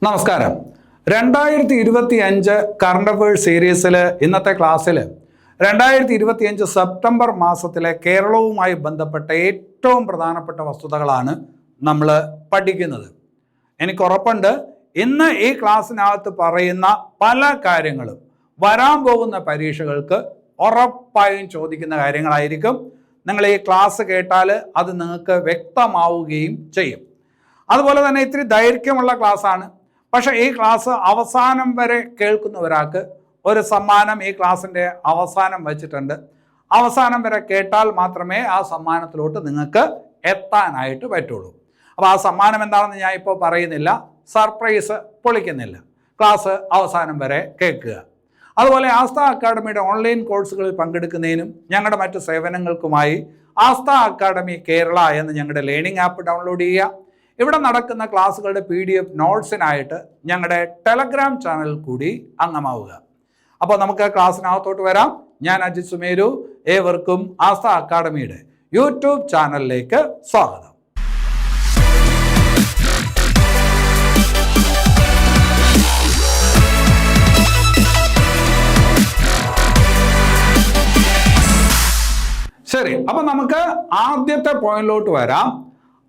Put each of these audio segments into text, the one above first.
നമസ്കാരം. 2025 current affairs സീരീസിൽ ഇന്നത്തെ ക്ലാസ്സിൽ 2025 സെപ്റ്റംബർ മാസത്തിലെ കേരളവുമായി ബന്ധപ്പെട്ട ഏറ്റവും പ്രധാനപ്പെട്ട വസ്തുതകളാണ് നമ്മൾ പഠിക്കുന്നത്. എനിക്ക് ഉറപ്പുണ്ട് ഇന്ന് ഈ ക്ലാസ്സിനകത്ത് പറയുന്ന പല കാര്യങ്ങളും വരാൻ പോകുന്ന പരീക്ഷകൾക്ക് ഉറപ്പായും ചോദിക്കുന്ന കാര്യങ്ങളായിരിക്കും. നിങ്ങൾ ഈ ക്ലാസ് കേട്ടാൽ അത് നിങ്ങൾക്ക് വ്യക്തമാവുകയും ചെയ്യും. അതുപോലെ തന്നെ ഇത്തിരി ദൈർഘ്യമുള്ള ക്ലാസ്സാണ്. പക്ഷേ ഈ ക്ലാസ് അവസാനം വരെ കേൾക്കുന്ന ഒരാൾക്ക് ഒരു സമ്മാനം ഈ ക്ലാസ്സിൻ്റെ അവസാനം വെച്ചിട്ടുണ്ട്. അവസാനം വരെ കേട്ടാൽ മാത്രമേ ആ സമ്മാനത്തിലോട്ട് നിങ്ങൾക്ക് എത്താനായിട്ട് പറ്റുള്ളൂ. അപ്പോൾ ആ സമ്മാനം എന്താണെന്ന് ഞാൻ ഇപ്പോൾ പറയുന്നില്ല, സർപ്രൈസ് പൊളിക്കുന്നില്ല. ക്ലാസ് അവസാനം വരെ കേൾക്കുക. അതുപോലെ ആസ്ഥ അക്കാഡമിയുടെ ഓൺലൈൻ കോഴ്സുകളിൽ പങ്കെടുക്കുന്നതിനും ഞങ്ങളുടെ മറ്റ് സേവനങ്ങൾക്കുമായി ആസ്ഥ അക്കാഡമി കേരള എന്ന ഞങ്ങളുടെ ലേണിംഗ് ആപ്പ് ഡൗൺലോഡ് ചെയ്യുക. ഇവിടെ നടക്കുന്ന ക്ലാസ്സുകളുടെ PDF നോട്ട്സിനായിട്ട് ഞങ്ങളുടെ ടെലഗ്രാം ചാനൽ കൂടി അംഗമാവുക. അപ്പോൾ നമുക്ക് ക്ലാസ്സിനകത്തോട്ട് വരാം. ഞാൻ അജിത് സുമേരു. ഏവർക്കും ആസ്ഥ അക്കാഡമിയുടെ യൂട്യൂബ് ചാനലിലേക്ക് സ്വാഗതം. ശരി, അപ്പം നമുക്ക് ആദ്യത്തെ പോയിന്റിലോട്ട് വരാം.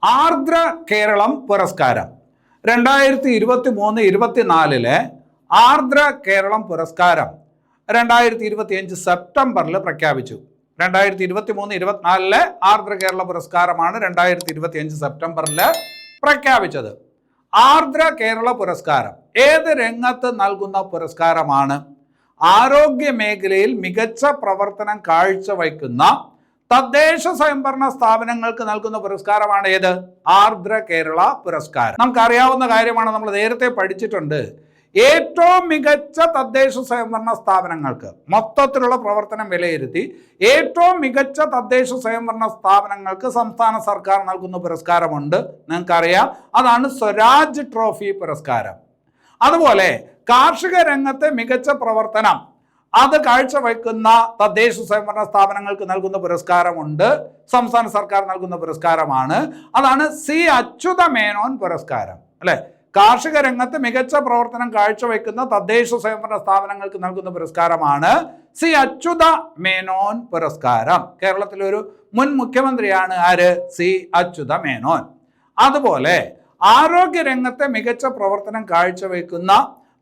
ആർദ്ര കേരളം പുരസ്കാരം 2023-24 ആർദ്ര കേരളം പുരസ്കാരം 2025 സെപ്റ്റംബറിൽ പ്രഖ്യാപിച്ചു. 2023-24 ആർദ്ര കേരള പുരസ്കാരമാണ് 2025 സെപ്റ്റംബറിൽ പ്രഖ്യാപിച്ചത്. ആർദ്ര കേരള പുരസ്കാരം ഏത് രംഗത്ത് നൽകുന്ന പുരസ്കാരമാണ്? ആരോഗ്യ മേഖലയിൽ മികച്ച പ്രവർത്തനം കാഴ്ചവയ്ക്കുന്ന തദ്ദേശ സ്വയംഭരണ സ്ഥാപനങ്ങൾക്ക് നൽകുന്ന പുരസ്കാരമാണ് ഏത്? ആർദ്ര കേരള പുരസ്കാരം. നമുക്കറിയാവുന്ന കാര്യമാണ്, നമ്മൾ നേരത്തെ പഠിച്ചിട്ടുണ്ട്. ഏറ്റവും മികച്ച തദ്ദേശ സ്വയംഭരണ സ്ഥാപനങ്ങൾക്ക് മൊത്തത്തിലുള്ള പ്രവർത്തനം വിലയിരുത്തി ഏറ്റവും മികച്ച തദ്ദേശ സ്വയംഭരണ സ്ഥാപനങ്ങൾക്ക് സംസ്ഥാന സർക്കാർ നൽകുന്ന പുരസ്കാരമുണ്ട്. നിങ്ങൾക്കറിയാം, അതാണ് സ്വരാജ് ട്രോഫി പുരസ്കാരം. അതുപോലെ കാർഷിക രംഗത്തെ മികച്ച പ്രവർത്തനം അത് കാഴ്ചവെക്കുന്ന തദ്ദേശ സ്വയംഭരണ സ്ഥാപനങ്ങൾക്ക് നൽകുന്ന പുരസ്കാരമുണ്ട്. സംസ്ഥാന സർക്കാർ നൽകുന്ന പുരസ്കാരമാണ്. അതാണ് സി അച്യുത മേനോൻ പുരസ്കാരം. അല്ലെ, കാർഷിക രംഗത്ത് മികച്ച പ്രവർത്തനം കാഴ്ചവെക്കുന്ന തദ്ദേശ സ്വയംഭരണ സ്ഥാപനങ്ങൾക്ക് നൽകുന്ന പുരസ്കാരമാണ് സി അച്യുത മേനോൻ പുരസ്കാരം. കേരളത്തിലൊരു മുൻ മുഖ്യമന്ത്രിയാണ് ആര്? സി അച്യുത മേനോൻ. അതുപോലെ ആരോഗ്യ രംഗത്തെ മികച്ച പ്രവർത്തനം കാഴ്ചവെക്കുന്ന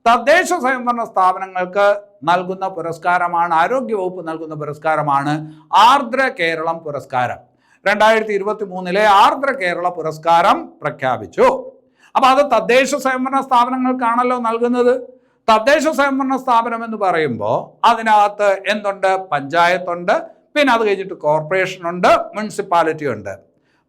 തദ്ദേശ സ്വയംഭരണ സ്ഥാപനങ്ങൾക്ക് നൽകുന്ന പുരസ്കാരമാണ്, ആരോഗ്യവകുപ്പ് നൽകുന്ന പുരസ്കാരമാണ് ആർദ്ര കേരളം പുരസ്കാരം. 2023 ആർദ്ര കേരള പുരസ്കാരം പ്രഖ്യാപിച്ചു. അപ്പൊ അത് തദ്ദേശ സ്വയംഭരണ സ്ഥാപനങ്ങൾക്കാണല്ലോ നൽകുന്നത്. തദ്ദേശ സ്വയംഭരണ സ്ഥാപനം എന്ന് പറയുമ്പോൾ അതിനകത്ത് എന്തുണ്ട്? പഞ്ചായത്തുണ്ട്, പിന്നെ അത് കഴിഞ്ഞിട്ട് കോർപ്പറേഷൻ ഉണ്ട്, മുനിസിപ്പാലിറ്റി ഉണ്ട്.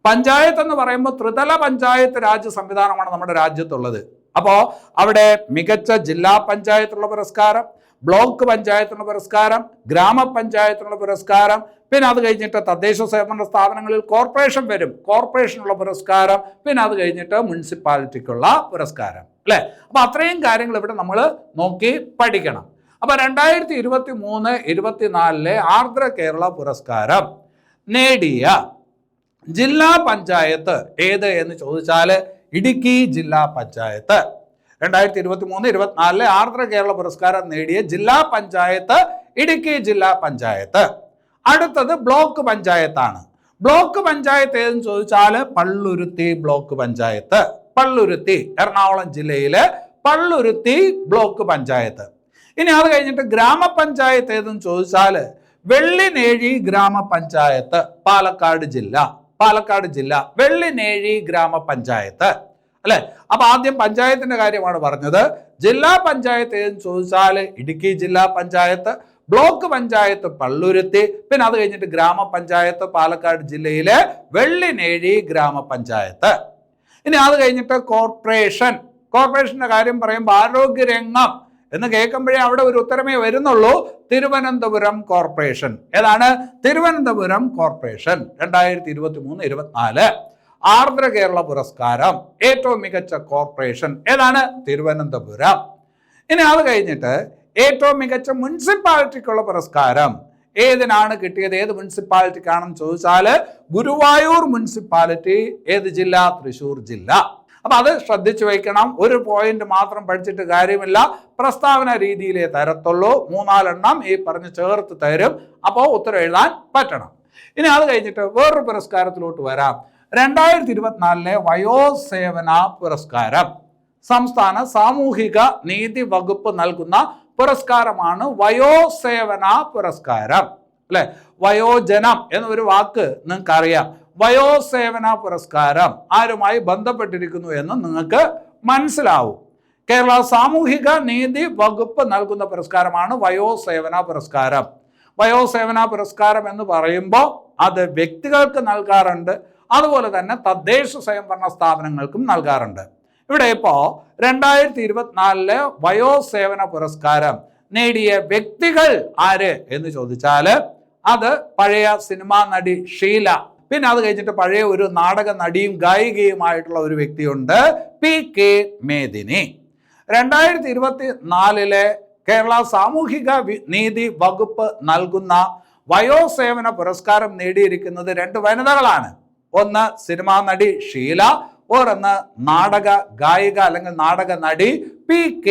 പഞ്ചായത്ത് എന്ന് പറയുമ്പോൾ ത്രിതല പഞ്ചായത്ത് രാജ് സംവിധാനമാണ് നമ്മുടെ രാജ്യത്തുള്ളത്. അപ്പോൾ അവിടെ മികച്ച ജില്ലാ പഞ്ചായത്തിനുള്ള പുരസ്കാരം, ബ്ലോക്ക് പഞ്ചായത്തിനുള്ള പുരസ്കാരം, ഗ്രാമപഞ്ചായത്തിനുള്ള പുരസ്കാരം, പിന്നെ അത് കഴിഞ്ഞിട്ട് തദ്ദേശ സ്വയംഭരണ സ്ഥാപനങ്ങളിൽ കോർപ്പറേഷൻ വരും, കോർപ്പറേഷനുള്ള പുരസ്കാരം, പിന്നെ അത് കഴിഞ്ഞിട്ട് മുനിസിപ്പാലിറ്റിക്കുള്ള പുരസ്കാരം. അല്ലേ? അപ്പൊ അത്രയും കാര്യങ്ങൾ ഇവിടെ നമ്മൾ നോക്കി പഠിക്കണം. അപ്പൊ 2023-24 ആർദ്ര കേരള പുരസ്കാരം നേടിയ ജില്ലാ പഞ്ചായത്ത് ഏത് എന്ന് ചോദിച്ചാൽ ഇടുക്കി ജില്ലാ പഞ്ചായത്ത്. 2023-24 ആർദ്ര കേരള പുരസ്കാരം നേടിയ ജില്ലാ പഞ്ചായത്ത് ഇടുക്കി ജില്ലാ പഞ്ചായത്ത്. അടുത്തത് ബ്ലോക്ക് പഞ്ചായത്താണ്. ബ്ലോക്ക് പഞ്ചായത്ത് ഏതെന്ന് ചോദിച്ചാൽ പള്ളുരുത്തി ബ്ലോക്ക് പഞ്ചായത്ത്. പള്ളുരുത്തി എറണാകുളം ജില്ലയിലെ പള്ളുരുത്തി ബ്ലോക്ക് പഞ്ചായത്ത്. ഇനി അത് കഴിഞ്ഞിട്ട് ഗ്രാമപഞ്ചായത്ത് ഏതെന്ന് ചോദിച്ചാൽ വെള്ളിനേഴി ഗ്രാമപഞ്ചായത്ത്, പാലക്കാട് ജില്ല. പാലക്കാട് ജില്ല വെള്ളിനേഴി ഗ്രാമപഞ്ചായത്ത്. അല്ലെ? അപ്പൊ ആദ്യം പഞ്ചായത്തിന്റെ കാര്യമാണ് പറഞ്ഞത്. ജില്ലാ പഞ്ചായത്ത് ഏതെന്ന് ചോദിച്ചാൽ ഇടുക്കി ജില്ലാ പഞ്ചായത്ത്, ബ്ലോക്ക് പഞ്ചായത്ത് പള്ളുരുത്തി, പിന്നെ അത് കഴിഞ്ഞിട്ട് ഗ്രാമപഞ്ചായത്ത് പാലക്കാട് ജില്ലയിലെ വെള്ളിനേഴി ഗ്രാമപഞ്ചായത്ത്. ഇനി അത് കഴിഞ്ഞിട്ട് കോർപ്പറേഷൻ. കോർപ്പറേഷന്റെ കാര്യം പറയുമ്പോൾ ആരോഗ്യരംഗം എന്ന് കേൾക്കുമ്പോഴേ അവിടെ ഒരു ഉത്തരമേ വരുന്നുള്ളൂ. തിരുവനന്തപുരം കോർപ്പറേഷൻ. ഏതാണ്? തിരുവനന്തപുരം കോർപ്പറേഷൻ. 2023-24 ആർദ്ര കേരള പുരസ്കാരം ഏറ്റവും മികച്ച കോർപ്പറേഷൻ ഏതാണ്? തിരുവനന്തപുരം. ഇനി അത് കഴിഞ്ഞിട്ട് ഏറ്റവും മികച്ച മുനിസിപ്പാലിറ്റിക്കുള്ള പുരസ്കാരം ഏതിനാണ് കിട്ടിയത്? ഏത് മുനിസിപ്പാലിറ്റിക്കാണെന്ന് ചോദിച്ചാൽ ഗുരുവായൂർ മുനിസിപ്പാലിറ്റി. ഏത് ജില്ല? തൃശ്ശൂർ ജില്ല. അപ്പൊ അത് ശ്രദ്ധിച്ചു വയ്ക്കണം. ഒരു പോയിന്റ് മാത്രം പഠിച്ചിട്ട് കാര്യമില്ല, പ്രസ്താവന രീതിയിലേ തരത്തുള്ളൂ. 3-4 ഈ പറഞ്ഞ് ചേർത്ത് തരും. അപ്പോൾ ഉത്തരം എഴുതാൻ പറ്റണം. ഇനി അത് കഴിഞ്ഞിട്ട് വേറൊരു പുരസ്കാരത്തിലോട്ട് വരാം. 2024 വയോസേവന പുരസ്കാരം സംസ്ഥാന സാമൂഹിക നീതി വകുപ്പ് നൽകുന്ന പുരസ്കാരമാണ് വയോസേവന പുരസ്കാരം. അല്ലെ, വയോജനം എന്നൊരു വാക്ക് നിങ്ങൾക്ക് അറിയാം. വയോസേവന പുരസ്കാരം ആരുമായി ബന്ധപ്പെട്ടിരിക്കുന്നു എന്ന് നിങ്ങൾക്ക് മനസ്സിലാവും. കേരള സാമൂഹിക നീതി വകുപ്പ് നൽകുന്ന പുരസ്കാരമാണ് വയോസേവന പുരസ്കാരം. വയോസേവന പുരസ്കാരം എന്ന് പറയുമ്പോൾ അത് വ്യക്തികൾക്ക് നൽകാറുണ്ട്, അതുപോലെ തന്നെ തദ്ദേശ സ്വയംഭരണ സ്ഥാപനങ്ങൾക്കും നൽകാറുണ്ട്. ഇവിടെ ഇപ്പോൾ 2024 വയോസേവന പുരസ്കാരം നേടിയ വ്യക്തികൾ ആര് എന്ന് ചോദിച്ചാൽ അത് പഴയ സിനിമാ നടി ഷീല, പിന്നെ അത് കഴിഞ്ഞിട്ട് പഴയ ഒരു നാടക നടിയും ഗായികയുമായിട്ടുള്ള ഒരു വ്യക്തിയുണ്ട്, PK മേദിനി. 2024 കേരള സാമൂഹിക നീതി വകുപ്പ് നൽകുന്ന വയോസേവന പുരസ്കാരം നേടിയിരിക്കുന്നത് 2 വനിതകളാണ്. ഒന്ന് സിനിമാ നടി ഷീല, ഓരോന്ന് നാടക ഗായിക അല്ലെങ്കിൽ നാടക നടി PK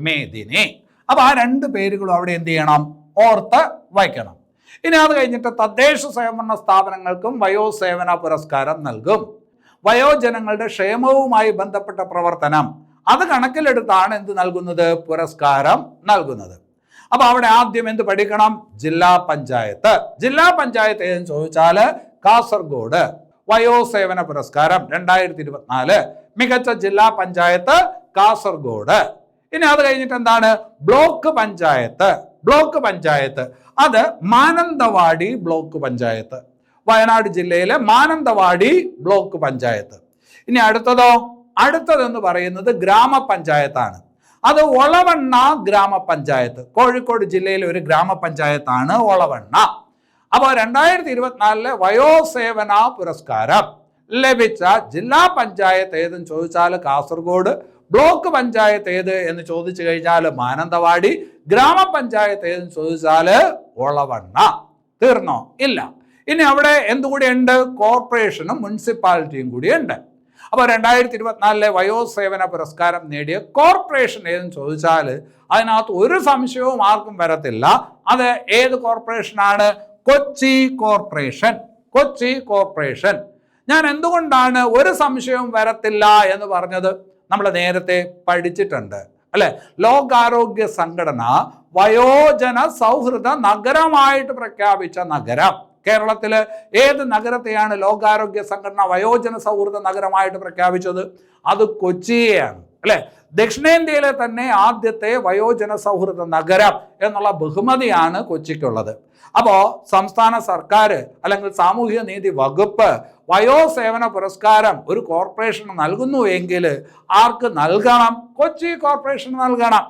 മേദിനി. അപ്പൊ ആ 2 പേരുകളും അവിടെ എന്ത് ചെയ്യണം, ഓർത്ത് വയ്ക്കണം. ഇനി അത് കഴിഞ്ഞിട്ട് തദ്ദേശ സ്വയംഭരണ സ്ഥാപനങ്ങൾക്കും വയോസേവന പുരസ്കാരം നൽകും. വയോജനങ്ങളുടെ ക്ഷേമവുമായി ബന്ധപ്പെട്ട പ്രവർത്തനം അത് കണക്കിലെടുത്താണ് എന്ത് നൽകുന്നത്, പുരസ്കാരം നൽകുന്നത്. അപ്പൊ അവിടെ ആദ്യം എന്ത് പഠിക്കണം, ജില്ലാ പഞ്ചായത്ത്. ജില്ലാ പഞ്ചായത്ത് ഏതെന്ന് ചോദിച്ചാൽ കാസർഗോഡ് വയോസേവന പുരസ്കാരം 2024 മികച്ച ജില്ലാ പഞ്ചായത്ത് കാസർഗോഡ്. ഇനി അത് കഴിഞ്ഞിട്ട് എന്താണ്, ബ്ലോക്ക് പഞ്ചായത്ത്. ബ്ലോക്ക് പഞ്ചായത്ത് അത് മാനന്തവാടി ബ്ലോക്ക് പഞ്ചായത്ത്, വയനാട് ജില്ലയിലെ മാനന്തവാടി ബ്ലോക്ക് പഞ്ചായത്ത്. ഇനി അടുത്തതെന്ന് പറയുന്നത് ഗ്രാമപഞ്ചായത്താണ്. അത് ഒളവണ്ണ ഗ്രാമപഞ്ചായത്ത്, കോഴിക്കോട് ജില്ലയിലെ ഒരു ഗ്രാമപഞ്ചായത്താണ് ഒളവണ്ണ. അപ്പോൾ 2024 വയോസേവന പുരസ്കാരം ലഭിച്ച ജില്ലാ പഞ്ചായത്ത് ഏതെന്ന് ചോദിച്ചാൽ കാസർഗോഡ്, ബ്ലോക്ക് പഞ്ചായത്ത് ഏത് എന്ന് ചോദിച്ചു കഴിഞ്ഞാൽ മാനന്തവാടി, ഗ്രാമപഞ്ചായത്ത് ഏതെന്ന് ചോദിച്ചാൽ ഒളവണ്ണ. തീർന്നോ? ഇല്ല. ഇനി അവിടെ എന്തുകൂടി ഉണ്ട്, കോർപ്പറേഷനും മുനിസിപ്പാലിറ്റിയും കൂടി ഉണ്ട്. അപ്പോൾ 2024 വയോസേവന പുരസ്കാരം നേടിയ കോർപ്പറേഷൻ ഏതെന്ന് ചോദിച്ചാൽ അതിനകത്ത് ഒരു സംശയവും ആർക്കും വരത്തില്ല. അത് ഏത് കോർപ്പറേഷനാണ്? കൊച്ചി കോർപ്പറേഷൻ. കൊച്ചി കോർപ്പറേഷൻ. ഞാൻ എന്തുകൊണ്ടാണ് ഒരു സംശയവും വരത്തില്ല എന്ന് പറഞ്ഞത്? നമ്മൾ നേരത്തെ പഠിച്ചിട്ടുണ്ട് അല്ലെ. ലോകാരോഗ്യ സംഘടന വയോജന സൗഹൃദ നഗരമായിട്ട് പ്രഖ്യാപിച്ച നഗരം, കേരളത്തില് ഏത് നഗരത്തെയാണ് ലോകാരോഗ്യ സംഘടന വയോജന സൗഹൃദ നഗരമായിട്ട് പ്രഖ്യാപിച്ചത്? അത് കൊച്ചിയെയാണ് അല്ലെ. ദക്ഷിണേന്ത്യയിലെ തന്നെ ആദ്യത്തെ വയോജന സൗഹൃദ നഗരം എന്നുള്ള ബഹുമതിയാണ് കൊച്ചിക്കുള്ളത്. അപ്പോ സംസ്ഥാന സർക്കാർ അല്ലെങ്കിൽ സാമൂഹിക നീതി വകുപ്പ് വയോസേവന പുരസ്കാരം ഒരു കോർപ്പറേഷന് നൽകുന്നു എങ്കിൽ ആർക്ക് നൽകണം? കൊച്ചി കോർപ്പറേഷൻ നൽകണം.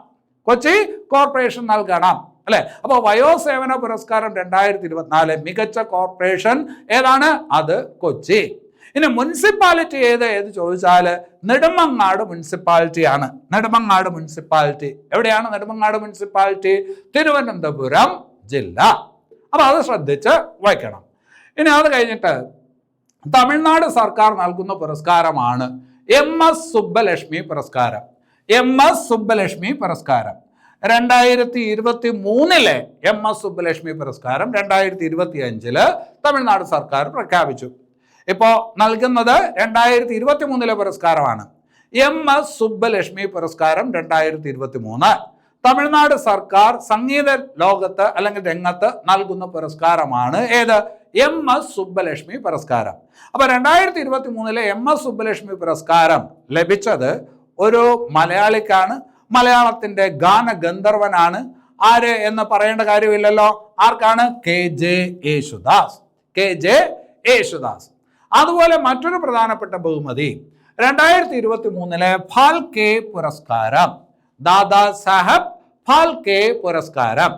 കൊച്ചി കോർപ്പറേഷൻ നൽകണം അല്ലെ. അപ്പോൾ വയോസേവന പുരസ്കാരം 2024 മികച്ച കോർപ്പറേഷൻ ഏതാണ്? അത് കൊച്ചി. ഇനി മുനിസിപ്പാലിറ്റി ഏത് ചോദിച്ചാൽ നെടുമങ്ങാട് മുനിസിപ്പാലിറ്റിയാണ്. നെടുമങ്ങാട് മുനിസിപ്പാലിറ്റി എവിടെയാണ്? നെടുമങ്ങാട് മുനിസിപ്പാലിറ്റി തിരുവനന്തപുരം ജില്ല. അപ്പൊ അത് ശ്രദ്ധിച്ച് വയ്ക്കണം. ഇനി അത് കഴിഞ്ഞിട്ട് തമിഴ്നാട് സർക്കാർ നൽകുന്ന പുരസ്കാരമാണ് MS സുബ്ബലക്ഷ്മി പുരസ്കാരം. MS സുബ്ബലക്ഷ്മി പുരസ്കാരം 2023 MS സുബ്ബലക്ഷ്മി പുരസ്കാരം 2025 തമിഴ്നാട് സർക്കാർ പ്രഖ്യാപിച്ചു. ഇപ്പോൾ നൽകുന്നത് 2023 പുരസ്കാരമാണ്. MS സുബ്ബലക്ഷ്മി പുരസ്കാരം 2023 തമിഴ്നാട് സർക്കാർ സംഗീത ലോകത്ത് അല്ലെങ്കിൽ രംഗത്ത് നൽകുന്ന പുരസ്കാരമാണ് ഏത്? MS സുബ്ബലക്ഷ്മി പുരസ്കാരം. അപ്പൊ 2023 MS സുബ്ബലക്ഷ്മി പുരസ്കാരം ലഭിച്ചത് ഒരു മലയാളിക്കാണ്. മലയാളത്തിന്റെ ഗാനഗന്ധർവനാണ്. ആര് എന്ന് പറയേണ്ട കാര്യമില്ലല്ലോ. ആർക്കാണ്? KJ യേശുദാസ്. KJ യേശുദാസ്. അതുപോലെ മറ്റൊരു പ്രധാനപ്പെട്ട ബഹുമതി 2023 ഫാൽക്കെ പുരസ്കാരം, ദാദാ സാഹബ് ഫാൽക്കെ പുരസ്കാരം.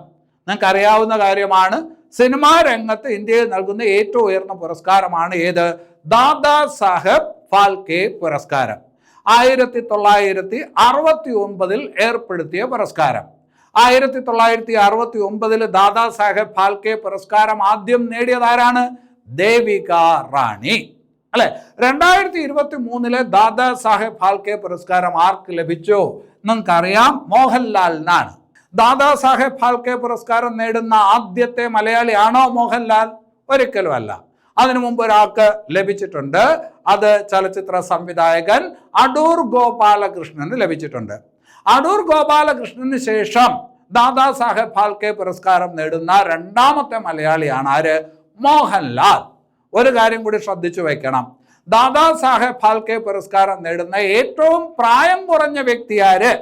നിങ്ങൾക്ക് അറിയാവുന്ന കാര്യമാണ്. സിനിമാ രംഗത്ത് ഇന്ത്യയിൽ നൽകുന്ന ഏറ്റവും ഉയർന്ന പുരസ്കാരമാണ് ഏത്? ദാദാ സാഹബ് ഫാൽക്കെ പുരസ്കാരം. 1969 ഏർപ്പെടുത്തിയ പുരസ്കാരം. 1969 ദാദാ സാഹബ് ഫാൽക്കെ പുരസ്കാരം ആദ്യം നേടിയതാരാണ്? ദേവിക റാണി. അല്ലെ? 2023 ദാദാ സാഹേബ് ഫാൽക്കെ പുരസ്കാരം ആർക്ക് ലഭിച്ചു? നിങ്ങൾക്കറിയാം, മോഹൻലാലിനാണ്. ദാദാ സാഹേബ് ഫാൽക്കെ പുരസ്കാരം നേടുന്ന ആദ്യത്തെ മലയാളിയാണോ മോഹൻലാൽ? ഒരിക്കലും അല്ല. അതിനു മുമ്പ് ഒരാൾക്ക് ലഭിച്ചിട്ടുണ്ട്. അത് ചലച്ചിത്ര സംവിധായകൻ അടൂർ ഗോപാലകൃഷ്ണന് ലഭിച്ചിട്ടുണ്ട്. അടൂർ ഗോപാലകൃഷ്ണന് ശേഷം ദാദാ സാഹേബ് ഫാൽക്കെ പുരസ്കാരം നേടുന്ന രണ്ടാമത്തെ മലയാളിയാണ് ആര്? മോഹൻലാൽ. ഒരു കാര്യം കൂടി ശ്രദ്ധിച്ചു വെക്കണം. ദാദാ സാഹേബ് ഫാൽക്കെ പുരസ്കാരം നേടുന്ന ഏറ്റവും പ്രായം കുറഞ്ഞ വ്യക്തി ആര്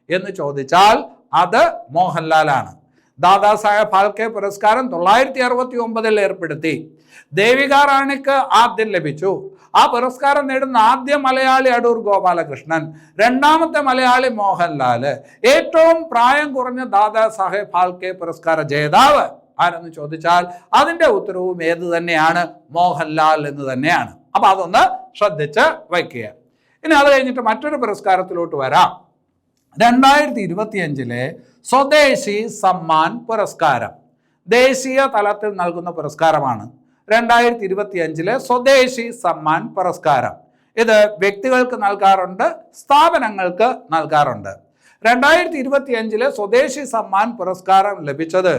എന്ന് ചോദിച്ചാൽ അത് മോഹൻലാലാണ്. ദാദാ സാഹേബ് ഫാൽക്കെ പുരസ്കാരം 1969 ഏർപ്പെടുത്തി. ദേവിക റാണിക്ക് ആദ്യം ലഭിച്ചു. ആ പുരസ്കാരം നേടുന്ന ആദ്യ മലയാളി അടൂർ ഗോപാലകൃഷ്ണൻ, രണ്ടാമത്തെ മലയാളി മോഹൻലാല്. ഏറ്റവും പ്രായം കുറഞ്ഞ ദാദാ സാഹേബ് ഫാൽക്കെ പുരസ്കാര ജേതാവ് ആരെന്ന് ചോദിച്ചാൽ അതിന്റെ ഉത്തരവും ഏത് തന്നെയാണ്? മോഹൻലാൽ എന്ന് തന്നെയാണ്. അപ്പൊ അതൊന്ന് ശ്രദ്ധിച്ച് വയ്ക്കുക. ഇനി അത് കഴിഞ്ഞിട്ട് മറ്റൊരു പുരസ്കാരത്തിലോട്ട് വരാം. 2025 സ്വദേശി സമ്മാൻ പുരസ്കാരം ദേശീയ തലത്തിൽ നൽകുന്ന പുരസ്കാരമാണ്. 2025 സ്വദേശി സമ്മാൻ പുരസ്കാരം ഇത് വ്യക്തികൾക്ക് നൽകാറുണ്ട്, സ്ഥാപനങ്ങൾക്ക് നൽകാറുണ്ട്. 2025 സ്വദേശി സമ്മാൻ പുരസ്കാരം ലഭിച്ചത്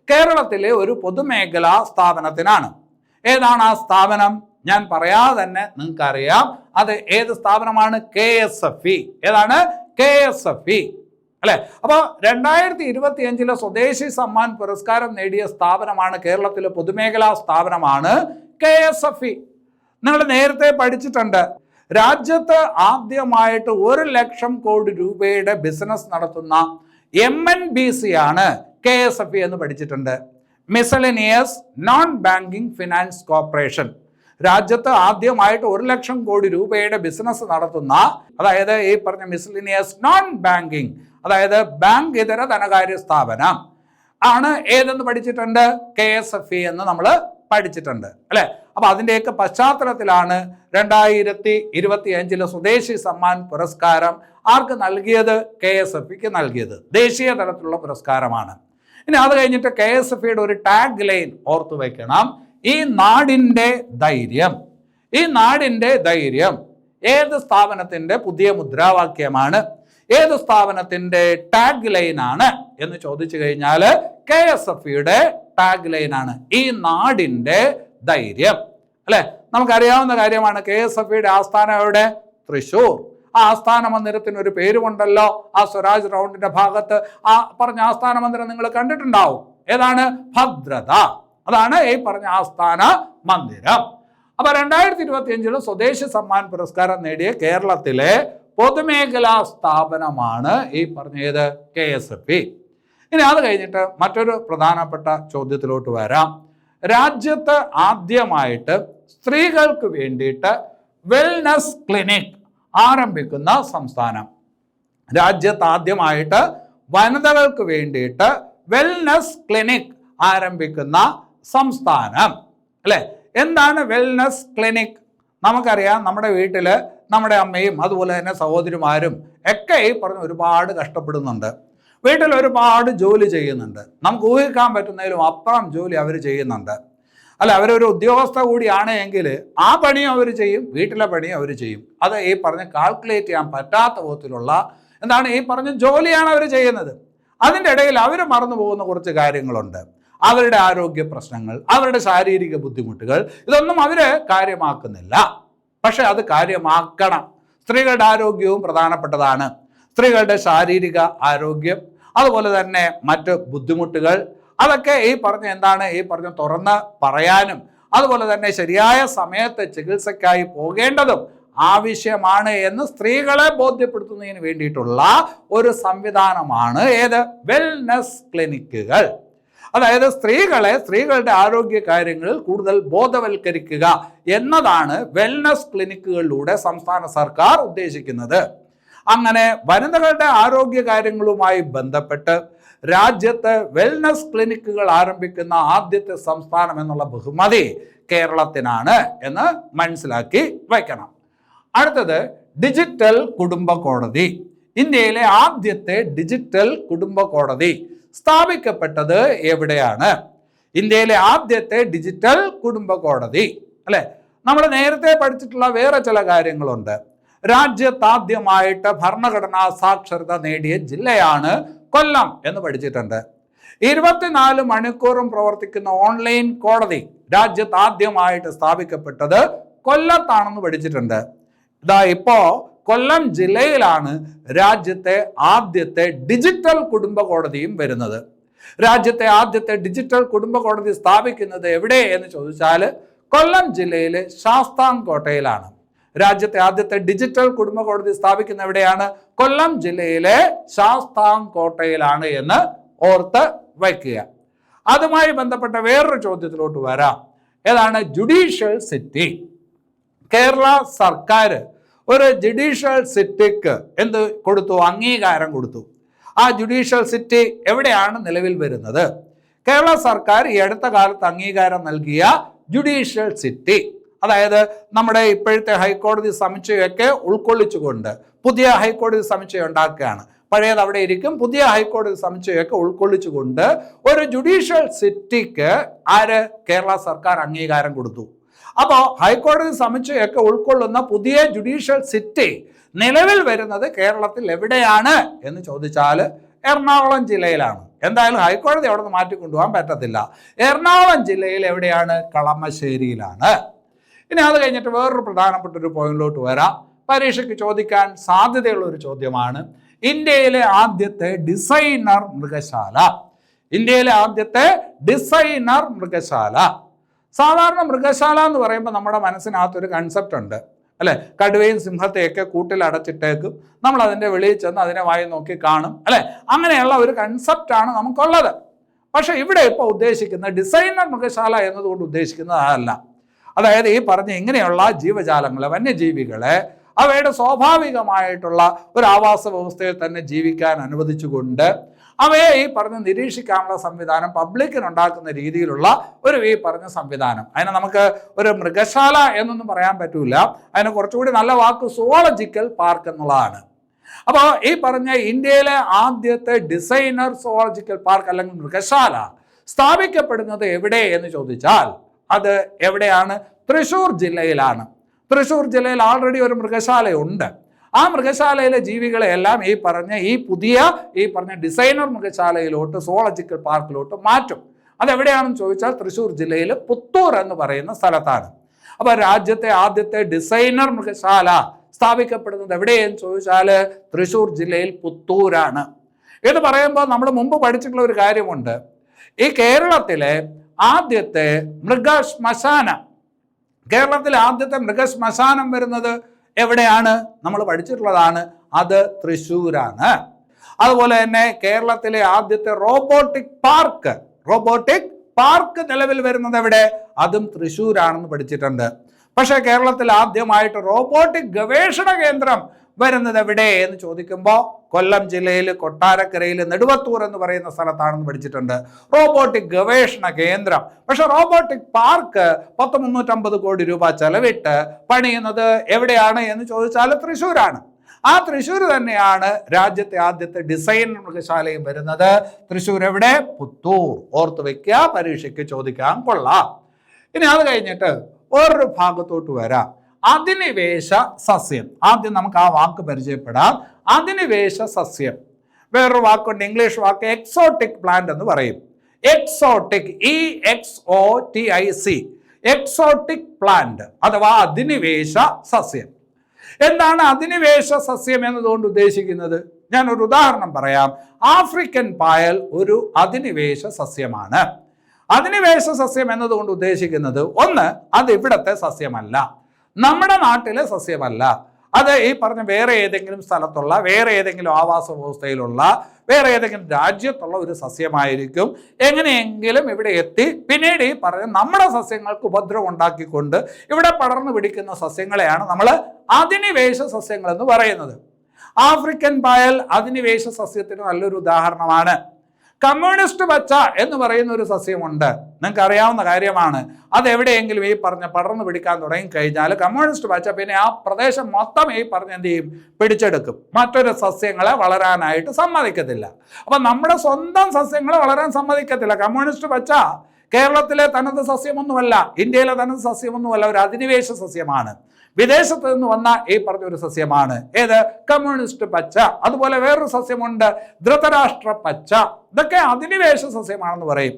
കേരളത്തിലെ ഒരു പൊതുമേഖലാ സ്ഥാപനത്തിനാണ്. ഏതാണ് ആ സ്ഥാപനം? ഞാൻ പറയാതെ തന്നെ നിങ്ങൾക്കറിയാം. അത് ഏത് സ്ഥാപനമാണ്? KSFE. ഏതാണ്? KSFE അല്ലെ? അപ്പോൾ 2025 സ്വദേശി സമ്മാൻ പുരസ്കാരം നേടിയ സ്ഥാപനമാണ്, കേരളത്തിലെ പൊതുമേഖലാ സ്ഥാപനമാണ് KSFE. നിങ്ങൾ നേരത്തെ പഠിച്ചിട്ടുണ്ട്, രാജ്യത്ത് ആദ്യമായിട്ട് 1 ലക്ഷം കോടി രൂപയുടെ ബിസിനസ് നടത്തുന്ന MNBC ആണ് KSFE എന്ന് പഠിച്ചിട്ടുണ്ട്. Miscellaneous non banking finance corporation. രാജ്യത്ത് ആദ്യമായിട്ട് 1 ലക്ഷം കോടി രൂപയുടെ ബിസിനസ് നടത്തുന്ന, അതായത് ഈ പറഞ്ഞ മിസലേനിയസ് നോൺ ബാങ്കിങ്, അതായത് ബാങ്ക് ഇതര ധനകാര്യ സ്ഥാപനം ആണ് ഏതെന്ന് പഠിച്ചിട്ടുണ്ട്? KSFE എന്ന് നമ്മൾ പഠിച്ചിട്ടുണ്ട് അല്ലെ? അപ്പൊ അതിൻ്റെയൊക്കെ പശ്ചാത്തലത്തിലാണ് 2025 സ്വദേശി സമ്മാൻ പുരസ്കാരം ആർക്ക് നൽകിയത്? KSFEക്ക് നൽകിയത്. ദേശീയ തലത്തിലുള്ള പുരസ്കാരമാണ്. ഇനി അത് കഴിഞ്ഞിട്ട് KSFEയുടെ ഒരു ടാഗ് ലൈൻ ഓർത്തു വയ്ക്കണം. ഈ നാടിൻ്റെ ധൈര്യം. ഈ നാടിൻ്റെ ധൈര്യം ഏത് സ്ഥാപനത്തിൻ്റെ പുതിയ മുദ്രാവാക്യമാണ്? ഏത് സ്ഥാപനത്തിൻ്റെ ടാഗ് ലൈനാണ് എന്ന് ചോദിച്ചു കഴിഞ്ഞാൽ KSFEയുടെ ടാഗ് ലൈനാണ് ഈ നാടിൻ്റെ ധൈര്യം അല്ലെ? നമുക്കറിയാവുന്ന കാര്യമാണ്. KSFEയുടെ ആസ്ഥാനം എവിടെ? തൃശ്ശൂർ. ആ ആസ്ഥാന മന്ദിരത്തിന് ഒരു പേരുമുണ്ടല്ലോ. ആ സ്വരാജ് റൗണ്ടിന്റെ ഭാഗത്ത് ആ പറഞ്ഞ ആസ്ഥാന മന്ദിരം നിങ്ങൾ കണ്ടിട്ടുണ്ടാവും. ഏതാണ്? ഭദ്രത. അതാണ് ഈ പറഞ്ഞ ആസ്ഥാന മന്ദിരം. അപ്പൊ 2025 സ്വദേശി സമ്മാൻ പുരസ്കാരം നേടിയ കേരളത്തിലെ പൊതുമേഖലാ സ്ഥാപനമാണ് ഈ പറഞ്ഞത് KSFE. ഇനി അത് കഴിഞ്ഞിട്ട് മറ്റൊരു പ്രധാനപ്പെട്ട ചോദ്യത്തിലോട്ട് വരാം. രാജ്യത്ത് ആദ്യമായിട്ട് സ്ത്രീകൾക്ക് വേണ്ടിയിട്ട് വെൽനസ് ക്ലിനിക് ആരംഭിക്കുന്ന സംസ്ഥാനം. രാജ്യത്ത് ആദ്യമായിട്ട് വനിതകൾക്ക് വേണ്ടിയിട്ട് വെൽനസ് ക്ലിനിക് ആരംഭിക്കുന്ന സംസ്ഥാനം അല്ലെ? എന്താണ് വെൽനസ് ക്ലിനിക്? നമുക്കറിയാം, നമ്മുടെ വീട്ടിൽ നമ്മുടെ അമ്മയും അതുപോലെ തന്നെ സഹോദരിമാരും ഒക്കെ ഈ പറഞ്ഞ ഒരുപാട് കഷ്ടപ്പെടുന്നുണ്ട്. വീട്ടിൽ ഒരുപാട് ജോലി ചെയ്യുന്നുണ്ട്. നമുക്ക് ഊഹിക്കാൻ പറ്റുന്നതിലും അപ്പുറം ജോലി അവർ ചെയ്യുന്നുണ്ട് അല്ല? അവരൊരു ഉദ്യോഗസ്ഥ കൂടിയാണ് എങ്കിൽ ആ പണിയും അവർ ചെയ്യും, വീട്ടിലെ പണിയും അവർ ചെയ്യും. അത് ഈ പറഞ്ഞ് കാൽക്കുലേറ്റ് ചെയ്യാൻ പറ്റാത്ത വിധത്തിലുള്ള എന്താണ് ഈ പറഞ്ഞ ജോലിയാണ് അവർ ചെയ്യുന്നത്. അതിൻ്റെ ഇടയിൽ അവർ മറന്നു പോകുന്ന കുറച്ച് കാര്യങ്ങളുണ്ട്. അവരുടെ ആരോഗ്യ പ്രശ്നങ്ങൾ, അവരുടെ ശാരീരിക ബുദ്ധിമുട്ടുകൾ, ഇതൊന്നും അവർ കാര്യമാക്കുന്നില്ല. പക്ഷെ അത് കാര്യമാക്കണം. സ്ത്രീകളുടെ ആരോഗ്യവും പ്രധാനപ്പെട്ടതാണ്. സ്ത്രീകളുടെ ശാരീരിക ആരോഗ്യം, അതുപോലെ തന്നെ മറ്റ് ബുദ്ധിമുട്ടുകൾ, അതൊക്കെ ഈ പറഞ്ഞ എന്താണ് ഈ പറഞ്ഞ തുറന്ന് പറയാനും അതുപോലെ തന്നെ ശരിയായ സമയത്ത് ചികിത്സയ്ക്കായി പോകേണ്ടതും ആവശ്യമാണ് എന്ന് സ്ത്രീകളെ ബോധ്യപ്പെടുത്തുന്നതിന് വേണ്ടിയിട്ടുള്ള ഒരു സംവിധാനമാണ് ഏത്? വെൽനസ് ക്ലിനിക്കുകൾ. അതായത് സ്ത്രീകളുടെ ആരോഗ്യ കാര്യങ്ങളിൽ കൂടുതൽ ബോധവൽക്കരിക്കുക എന്നതാണ് വെൽനസ് ക്ലിനിക്കുകളിലൂടെ സംസ്ഥാന സർക്കാർ ഉദ്ദേശിക്കുന്നത്. അങ്ങനെ വനിതകളുടെ ആരോഗ്യ കാര്യങ്ങളുമായി ബന്ധപ്പെട്ട് രാജ്യത്ത് വെൽനസ് ക്ലിനിക്കുകൾ ആരംഭിക്കുന്ന ആദ്യത്തെ സംസ്ഥാനം എന്നുള്ള ബഹുമതി കേരളത്തിനാണ് എന്ന് മനസ്സിലാക്കി വയ്ക്കണം. അടുത്തത് ഡിജിറ്റൽ കുടുംബ കോടതി. ഇന്ത്യയിലെ ആദ്യത്തെ ഡിജിറ്റൽ കുടുംബ കോടതി സ്ഥാപിക്കപ്പെട്ടത് എവിടെയാണ്? ഇന്ത്യയിലെ ആദ്യത്തെ ഡിജിറ്റൽ കുടുംബ കോടതി അല്ലെ? നമ്മൾ നേരത്തെ പഠിച്ചിട്ടുള്ള വേറെ ചില കാര്യങ്ങളുണ്ട്. രാജ്യത്താദ്യമായിട്ട് ഭരണഘടനാ സാക്ഷരത നേടിയ ജില്ലയാണ് കൊല്ലം എന്ന് പഠിച്ചിട്ടുണ്ട്. 24 മണിക്കൂറും പ്രവർത്തിക്കുന്ന ഓൺലൈൻ കോടതി രാജ്യത്ത് ആദ്യമായിട്ട് സ്ഥാപിക്കപ്പെട്ടത് കൊല്ലത്താണെന്ന് പഠിച്ചിട്ടുണ്ട്. ഇതാ ഇപ്പോ കൊല്ലം ജില്ലയിലാണ് രാജ്യത്തെ ആദ്യത്തെ ഡിജിറ്റൽ കുടുംബ കോടതിയും വരുന്നത്. രാജ്യത്തെ ആദ്യത്തെ ഡിജിറ്റൽ കുടുംബ കോടതി സ്ഥാപിക്കുന്നത് എവിടെ എന്ന് ചോദിച്ചാൽ കൊല്ലം ജില്ലയിലെ ശാസ്താംകോട്ടയിലാണ്. രാജ്യത്തെ ആദ്യത്തെ ഡിജിറ്റൽ കുടുംബ കോടതി സ്ഥാപിക്കുന്ന എവിടെയാണ്? കൊല്ലം ജില്ലയിലെ ശാസ്താംകോട്ടയിലാണ് എന്ന് ഓർത്ത് വയ്ക്കുക. അതുമായി ബന്ധപ്പെട്ട വേറൊരു ചോദ്യത്തിലോട്ട് വരാം. ഏതാണ്? Judicial city. കേരള സർക്കാർ ഒരു ജുഡീഷ്യൽ സിറ്റിക്ക് എന്ത് കൊടുത്തു? അംഗീകാരം കൊടുത്തു. ആ ജുഡീഷ്യൽ സിറ്റി എവിടെയാണ് നിലവിൽ വരുന്നത്? കേരള സർക്കാർ ഈ അടുത്ത കാലത്ത് അംഗീകാരം നൽകിയ ജുഡീഷ്യൽ സിറ്റി, അതായത് നമ്മുടെ ഇപ്പോഴത്തെ ഹൈക്കോടതി സമുച്ചയമൊക്കെ ഉൾക്കൊള്ളിച്ചുകൊണ്ട് പുതിയ ഹൈക്കോടതി സമുച്ചയം ഉണ്ടാക്കുകയാണ്. പഴയത് അവിടെ ഇരിക്കും, പുതിയ ഹൈക്കോടതി സമുച്ചയമൊക്കെ ഉൾക്കൊള്ളിച്ചുകൊണ്ട് ഒരു ജുഡീഷ്യൽ സിറ്റിക്ക് കേരള സർക്കാർ അംഗീകാരം കൊടുത്തു. അപ്പോൾ ഹൈക്കോടതി സമുച്ചയമൊക്കെ ഉൾക്കൊള്ളുന്ന പുതിയ ജുഡീഷ്യൽ സിറ്റി നിലവിൽ വരുന്നത് കേരളത്തിൽ എവിടെയാണ് എന്ന് ചോദിച്ചാൽ എറണാകുളം ജില്ലയിലാണ്. എന്തായാലും ഹൈക്കോടതി അവിടെ നിന്ന് മാറ്റിക്കൊണ്ടുപോകാൻ പറ്റത്തില്ല. എറണാകുളം ജില്ലയിൽ എവിടെയാണ്? കളമശ്ശേരിയിലാണ്. ഇനി അത് കഴിഞ്ഞിട്ട് വേറൊരു പ്രധാനപ്പെട്ട ഒരു പോയിന്റിലോട്ട് വരാം. പരീക്ഷയ്ക്ക് ചോദിക്കാൻ സാധ്യതയുള്ള ഒരു ചോദ്യമാണ് ഇന്ത്യയിലെ ആദ്യത്തെ ഡിസൈനർ മൃഗശാല. ഇന്ത്യയിലെ ആദ്യത്തെ ഡിസൈനർ മൃഗശാല. സാധാരണ മൃഗശാല എന്ന് പറയുമ്പോൾ നമ്മുടെ മനസ്സിനകത്തൊരു കൺസെപ്റ്റ് ഉണ്ട്, അല്ലെ? കടുവയും സിംഹത്തെയൊക്കെ കൂട്ടിൽ അടച്ചിട്ടേക്കും, നമ്മൾ അതിൻ്റെ വെളിയിൽ ചെന്ന് അതിനെ വായി നോക്കി കാണും, അല്ലെ? അങ്ങനെയുള്ള ഒരു കൺസെപ്റ്റാണ് നമുക്കുള്ളത്. പക്ഷെ ഇവിടെ ഇപ്പോൾ ഉദ്ദേശിക്കുന്ന ഡിസൈനർ മൃഗശാല എന്നതുകൊണ്ട് ഉദ്ദേശിക്കുന്നത് അതല്ല. അതായത് ഈ പറഞ്ഞ ഇങ്ങനെയുള്ള ജീവജാലങ്ങളെ, വന്യജീവികളെ അവയുടെ സ്വാഭാവികമായിട്ടുള്ള ഒരു ആവാസ വ്യവസ്ഥയിൽ തന്നെ ജീവിക്കാൻ അനുവദിച്ചുകൊണ്ട് അവയെ ഈ പറഞ്ഞ് നിരീക്ഷിക്കാനുള്ള സംവിധാനം പബ്ലിക്കിനുണ്ടാക്കുന്ന രീതിയിലുള്ള ഒരു ഈ പറഞ്ഞ സംവിധാനം. അതിനെ നമുക്ക് ഒരു മൃഗശാല എന്നൊന്നും പറയാൻ പറ്റൂല. അതിന് കുറച്ചുകൂടി നല്ല വാക്ക് സുവോളജിക്കൽ പാർക്ക് എന്നുള്ളതാണ്. അപ്പോൾ ഈ പറഞ്ഞ ഇന്ത്യയിലെ ആദ്യത്തെ ഡിസൈനർ സുവോളജിക്കൽ പാർക്ക് അല്ലെങ്കിൽ മൃഗശാല സ്ഥാപിക്കപ്പെടുന്നത് എവിടെ എന്ന് ചോദിച്ചാൽ അത് എവിടെയാണ്? തൃശ്ശൂർ ജില്ലയിലാണ്. തൃശ്ശൂർ ജില്ലയിൽ ആൾറെഡി ഒരു മൃഗശാലയുണ്ട്. ആ മൃഗശാലയിലെ ജീവികളെയെല്ലാം ഈ പറഞ്ഞ ഡിസൈനർ മൃഗശാലയിലോട്ട്, സുവോളജിക്കൽ പാർക്കിലോട്ട് മാറ്റും. അതെവിടെയാണെന്ന് ചോദിച്ചാൽ തൃശ്ശൂർ ജില്ലയിൽ പുത്തൂർ എന്ന് പറയുന്ന സ്ഥലത്താണ്. അപ്പോൾ രാജ്യത്തെ ആദ്യത്തെ ഡിസൈനർ മൃഗശാല സ്ഥാപിക്കപ്പെടുന്നത് എവിടെയെന്ന് ചോദിച്ചാൽ തൃശ്ശൂർ ജില്ലയിൽ പുത്തൂരാണ്. ഇത് പറയുമ്പോൾ നമ്മൾ മുമ്പ് പഠിച്ചിട്ടുള്ള ഒരു കാര്യമുണ്ട്. ഈ കേരളത്തിലെ ആദ്യത്തെ മൃഗശ്മശാനം, കേരളത്തിലെ ആദ്യത്തെ മൃഗശ്മശാനം വരുന്നത് എവിടെയാണ്? നമ്മൾ പഠിച്ചിട്ടുള്ളതാണ്, അത് തൃശ്ശൂരാണ്. അതുപോലെ തന്നെ കേരളത്തിലെ ആദ്യത്തെ റോബോട്ടിക് പാർക്ക് നിലവിൽ വരുന്നത് എവിടെ? അതും തൃശ്ശൂരാണെന്ന് പഠിച്ചിട്ടുണ്ട്. പക്ഷേ കേരളത്തിൽ ആദ്യമായിട്ട് റോബോട്ടിക് ഗവേഷണ കേന്ദ്രം വരുന്നത് എവിടെ എന്ന് ചോദിക്കുമ്പോൾ കൊല്ലം ജില്ലയിൽ കൊട്ടാരക്കരയിൽ നെടുവത്തൂർ എന്ന് പറയുന്ന സ്ഥലത്താണെന്ന് പഠിച്ചിട്ടുണ്ട് റോബോട്ടിക് ഗവേഷണ കേന്ദ്രം. പക്ഷെ റോബോട്ടിക് പാർക്ക് 350 കോടി രൂപ ചെലവിട്ട് പണിയുന്നത് എവിടെയാണ് എന്ന് ചോദിച്ചാൽ തൃശ്ശൂരാണ്. ആ തൃശ്ശൂർ തന്നെയാണ് രാജ്യത്തെ ആദ്യത്തെ ഡിസൈനർ മൃഗശാലയും വരുന്നത്. തൃശ്ശൂർ എവിടെ? പുത്തൂർ. ഓർത്ത് വെക്കുക, പരീക്ഷയ്ക്ക് ചോദിക്കാൻ കൊള്ളാം. ഇനി അത് കഴിഞ്ഞിട്ട് വേറൊരു ഭാഗത്തോട്ട് വരാം. അധിനിവേശ സസ്യം. ആദ്യം നമുക്ക് ആ വാക്ക് പരിചയപ്പെടാം. അധിനിവേശ സസ്യം, വേറൊരു വാക്കുണ്ട്, ഇംഗ്ലീഷ് വാക്ക് എക്സോട്ടിക് പ്ലാന്റ് എന്ന് പറയും. എക്സോട്ടിക്, EXOTIC, എക്സോട്ടിക് പ്ലാന്റ് അഥവാ അധിനിവേശ സസ്യം. എന്താണ് അധിനിവേശ സസ്യം എന്നതുകൊണ്ട് ഉദ്ദേശിക്കുന്നത്? ഞാനൊരു ഉദാഹരണം പറയാം. ആഫ്രിക്കൻ പായൽ ഒരു അധിനിവേശ സസ്യമാണ്. അധിനിവേശ സസ്യം എന്നതുകൊണ്ട് ഉദ്ദേശിക്കുന്നത്, ഒന്ന്, അത് ഇവിടത്തെ സസ്യമല്ല, നമ്മുടെ നാട്ടിലെ സസ്യമല്ല, അത് ഈ പറഞ്ഞ വേറെ ഏതെങ്കിലും സ്ഥലത്തുള്ള, വേറെ ഏതെങ്കിലും ആവാസ വ്യവസ്ഥയിലുള്ള, വേറെ ഏതെങ്കിലും രാജ്യത്തുള്ള ഒരു സസ്യമായിരിക്കും. എങ്ങനെയെങ്കിലും ഇവിടെ എത്തി പിന്നീട് ഈ പറഞ്ഞ നമ്മുടെ സസ്യങ്ങൾക്ക് ഉപദ്രവം ഉണ്ടാക്കിക്കൊണ്ട് ഇവിടെ പടർന്നു പിടിക്കുന്ന സസ്യങ്ങളെയാണ് നമ്മൾ അധിനിവേശ സസ്യങ്ങൾ എന്ന് പറയുന്നത്. ആഫ്രിക്കൻ പായൽ അധിനിവേശ സസ്യത്തിന് നല്ലൊരു ഉദാഹരണമാണ്. കമ്മ്യൂണിസ്റ്റ് പച്ച എന്ന് പറയുന്ന ഒരു സസ്യമുണ്ട്, നിങ്ങൾക്ക് അറിയാവുന്ന കാര്യമാണ്. അതെവിടെയെങ്കിലും ഈ പറഞ്ഞ പടർന്നു പിടിക്കാൻ തുടങ്ങിക്കഴിഞ്ഞാൽ കമ്മ്യൂണിസ്റ്റ് പച്ച പിന്നെ ആ പ്രദേശം മൊത്തം ഈ പറഞ്ഞ എന്ത് ചെയ്യും? പിടിച്ചെടുക്കും. മറ്റൊരു സസ്യങ്ങളെ വളരാനായിട്ട് സമ്മതിക്കത്തില്ല. അപ്പം നമ്മുടെ സ്വന്തം സസ്യങ്ങളെ വളരാൻ സമ്മതിക്കത്തില്ല. കമ്മ്യൂണിസ്റ്റ് പച്ച കേരളത്തിലെ തനത് സസ്യമൊന്നുമല്ല, ഇന്ത്യയിലെ തനത് സസ്യമൊന്നുമല്ല, ഒരു അധിനിവേശ സസ്യമാണ്. വിദേശത്ത് നിന്ന് വന്ന ഈ പറഞ്ഞൊരു സസ്യമാണ്. ഏത്? കമ്മ്യൂണിസ്റ്റ് പച്ച. അതുപോലെ വേറൊരു സസ്യമുണ്ട്, ധൃതരാഷ്ട്ര പച്ച. ഇതൊക്കെ അധിനിവേശ സസ്യമാണെന്ന് പറയും.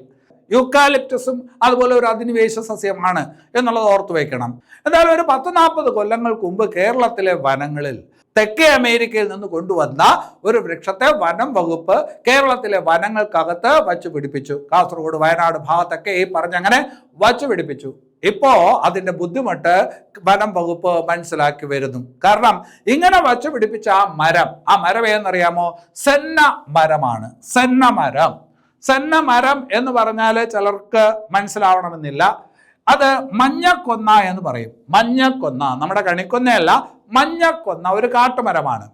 യൂക്കാലിപ്റ്റസും അതുപോലെ ഒരു അധിനിവേശ സസ്യമാണ് എന്നുള്ളത് ഓർത്തു വയ്ക്കണം. എന്തായാലും ഒരു 10-40 കൊല്ലങ്ങൾക്ക് മുമ്പ് കേരളത്തിലെ വനങ്ങളിൽ തെക്കേ അമേരിക്കയിൽ നിന്ന് കൊണ്ടുവന്ന ഒരു വൃക്ഷത്തെ വനം വകുപ്പ് കേരളത്തിലെ വനങ്ങൾക്കകത്ത് വച്ചു പിടിപ്പിച്ചു. കാസർഗോഡ്, വയനാട് ഭാഗത്തൊക്കെ ഈ പറഞ്ഞങ്ങനെ വച്ചു പിടിപ്പിച്ചു. ഇപ്പോ അതിന്റെ ബുദ്ധിമുട്ട് വനം വകുപ്പ് മനസ്സിലാക്കി വരുന്നു. കാരണം ഇങ്ങനെ വച്ചു പിടിപ്പിച്ച ആ മരം ഏതെന്നറിയാമോ? സെന്ന മരമാണ്. സെന്ന മരം എന്ന് പറഞ്ഞാൽ ചിലർക്ക് മനസ്സിലാവണമെന്നില്ല. അത് മഞ്ഞക്കൊന്ന എന്ന് പറയും. മഞ്ഞക്കൊന്ന, നമ്മുടെ കണിക്കൊന്നയല്ല, മഞ്ഞക്കൊന്ന ഒരു കാട്ടുമരമാണ്.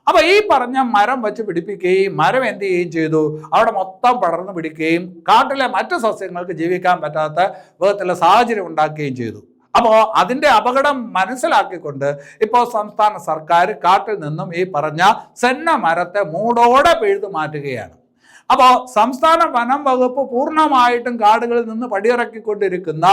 അപ്പൊ ഈ പറഞ്ഞ മരം വെച്ച് പിടിപ്പിക്കുകയും മരം എന്ത് ചെയ്യുകയും ചെയ്തു? അവിടെ മൊത്തം പടർന്നു പിടിക്കുകയും കാട്ടിലെ മറ്റു സസ്യങ്ങൾക്ക് ജീവിക്കാൻ പറ്റാത്ത വിധത്തിലുള്ള സാഹചര്യം ഉണ്ടാക്കുകയും ചെയ്തു. അപ്പോൾ അതിന്റെ അപകടം മനസ്സിലാക്കിക്കൊണ്ട് ഇപ്പോൾ സംസ്ഥാന സർക്കാർ കാട്ടിൽ നിന്നും ഈ പറഞ്ഞ സെന്ന മരത്തെ മൂടോടെ പിഴുതു മാറ്റുകയാണ്. അപ്പോൾ സംസ്ഥാന വനം വകുപ്പ് പൂർണ്ണമായിട്ടും കാടുകളിൽ നിന്ന് പടിയിറക്കിക്കൊണ്ടിരിക്കുന്ന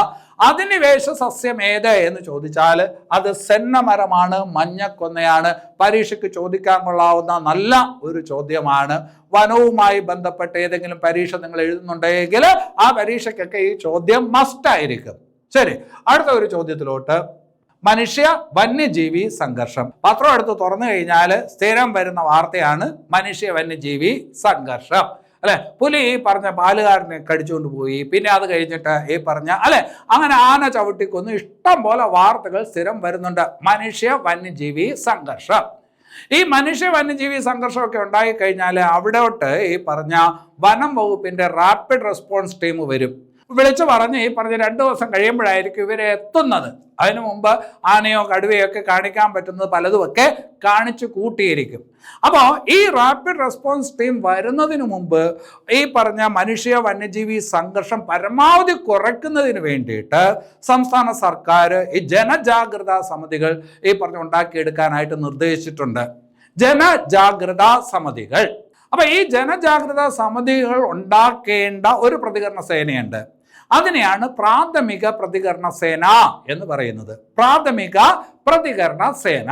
അധിനിവേശ സസ്യം ഏത് എന്ന് ചോദിച്ചാൽ അത് സെന്ന മരമാണ്, മഞ്ഞക്കൊന്നയാണ്. പരീക്ഷയ്ക്ക് ചോദിക്കാൻ കൊള്ളാവുന്ന നല്ല ഒരു ചോദ്യമാണ്. വനവുമായി ബന്ധപ്പെട്ട് ഏതെങ്കിലും പരീക്ഷ നിങ്ങൾ എഴുതുന്നുണ്ടെങ്കിൽ ആ പരീക്ഷയ്ക്കൊക്കെ ഈ ചോദ്യം മസ്റ്റ് ആയിരിക്കും. ശരി, അടുത്ത ഒരു ചോദ്യത്തിലോട്ട്. മനുഷ്യ വന്യജീവി സംഘർഷം. പത്രം എടുത്ത് തുറന്നു കഴിഞ്ഞാൽ സ്ഥിരം വരുന്ന വാർത്തയാണ് മനുഷ്യ വന്യജീവി സംഘർഷം. അല്ലെ, പുലി ഈ പറഞ്ഞ പാലുകാരനെ കടിച്ചുകൊണ്ട് പോയി, പിന്നെ അത് കഴിഞ്ഞിട്ട് ഈ പറഞ്ഞ അങ്ങനെ ആന ചവിട്ടിക്കൊന്നു, ഇഷ്ടം പോലെ വാർത്തകൾ സ്ഥിരം വരുന്നുണ്ട്. മനുഷ്യ വന്യജീവി സംഘർഷം. ഈ മനുഷ്യ വന്യജീവി സംഘർഷമൊക്കെ ഉണ്ടായി കഴിഞ്ഞാൽ അവിടോട്ട് ഈ പറഞ്ഞ വനം വകുപ്പിന്റെ റാപ്പിഡ് റെസ്പോൺസ് ടീം വരും. വിളിച്ചു പറഞ്ഞ് ഈ പറഞ്ഞ 2 ദിവസം കഴിയുമ്പോഴായിരിക്കും ഇവരെ എത്തുന്നത്. അതിനു മുമ്പ് ആനയോ കടുവയോ ഒക്കെ കാണിക്കാൻ പറ്റുന്നത് പലതുമൊക്കെ കാണിച്ചു കൂട്ടിയിരിക്കും. അപ്പോൾ ഈ റാപ്പിഡ് റെസ്പോൺസ് ടീം വരുന്നതിന് മുമ്പ് ഈ പറഞ്ഞ മനുഷ്യ വന്യജീവി സംഘർഷം പരമാവധി കുറയ്ക്കുന്നതിന് വേണ്ടിയിട്ട് സംസ്ഥാന സർക്കാർ ഈ ജനജാഗ്രതാ സമിതികൾ ഈ പറഞ്ഞ ഉണ്ടാക്കിയെടുക്കാനായിട്ട് നിർദ്ദേശിച്ചിട്ടുണ്ട്. ജനജാഗ്രതാ സമിതികൾ. അപ്പൊ ഈ ജനജാഗ്രതാ സമിതികൾ ഉണ്ടാക്കേണ്ട ഒരു പ്രതികരണ സേനയുണ്ട്. അതിനെയാണ് പ്രാഥമിക പ്രതികരണ സേന എന്ന് പറയുന്നത്. പ്രാഥമിക പ്രതികരണ സേന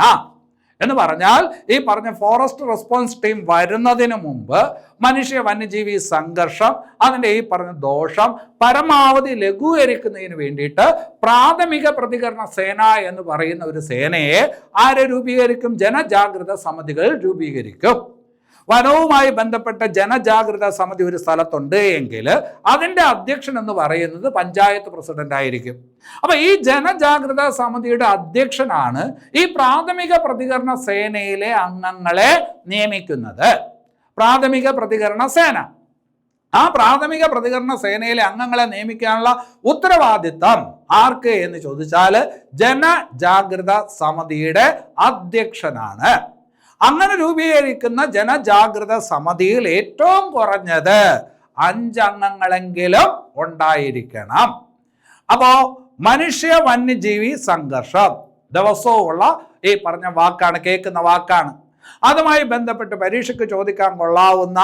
എന്ന് പറഞ്ഞാൽ ഈ പറഞ്ഞ ഫോറസ്റ്റ് റെസ്പോൺസ് ടീം വരുന്നതിന് മുമ്പ് മനുഷ്യ വന്യജീവി സംഘർഷം, അതിൻ്റെ ഈ പറഞ്ഞ ദോഷം പരമാവധി ലഘൂകരിക്കുന്നതിന് വേണ്ടിയിട്ട് പ്രാഥമിക പ്രതികരണ സേന എന്ന് പറയുന്ന ഒരു സേനയെ ആര് രൂപീകരിക്കും? ജനജാഗ്രത സമിതികൾ രൂപീകരിക്കും. വനവുമായി ബന്ധപ്പെട്ട ജനജാഗ്രതാ സമിതി ഒരു സ്ഥലത്തുണ്ട് എങ്കിൽ അതിൻ്റെ അധ്യക്ഷൻ എന്ന് പറയുന്നത് പഞ്ചായത്ത് പ്രസിഡന്റ് ആയിരിക്കും. അപ്പൊ ഈ ജനജാഗ്രതാ സമിതിയുടെ അധ്യക്ഷനാണ് ഈ പ്രാഥമിക പ്രതികരണ സേനയിലെ അംഗങ്ങളെ നിയമിക്കുന്നത്. പ്രാഥമിക പ്രതികരണ സേന. ആ പ്രാഥമിക പ്രതികരണ സേനയിലെ അംഗങ്ങളെ നിയമിക്കാനുള്ള ഉത്തരവാദിത്തം ആർക്ക് എന്ന് ചോദിച്ചാൽ ജനജാഗ്രതാ സമിതിയുടെ അധ്യക്ഷനാണ്. അങ്ങനെ രൂപീകരിക്കുന്ന ജനജാഗ്രത സമിതിയിൽ ഏറ്റവും കുറഞ്ഞത് 5 അംഗങ്ങളെങ്കിലും ഉണ്ടായിരിക്കണം. അപ്പോ മനുഷ്യ വന്യജീവി സംഘർഷം ദിവസവുമുള്ള ഈ പറഞ്ഞ വാക്കാണ്, കേൾക്കുന്ന വാക്കാണ്. അതുമായി ബന്ധപ്പെട്ട് പരീക്ഷയ്ക്ക് ചോദിക്കാൻ കൊള്ളാവുന്ന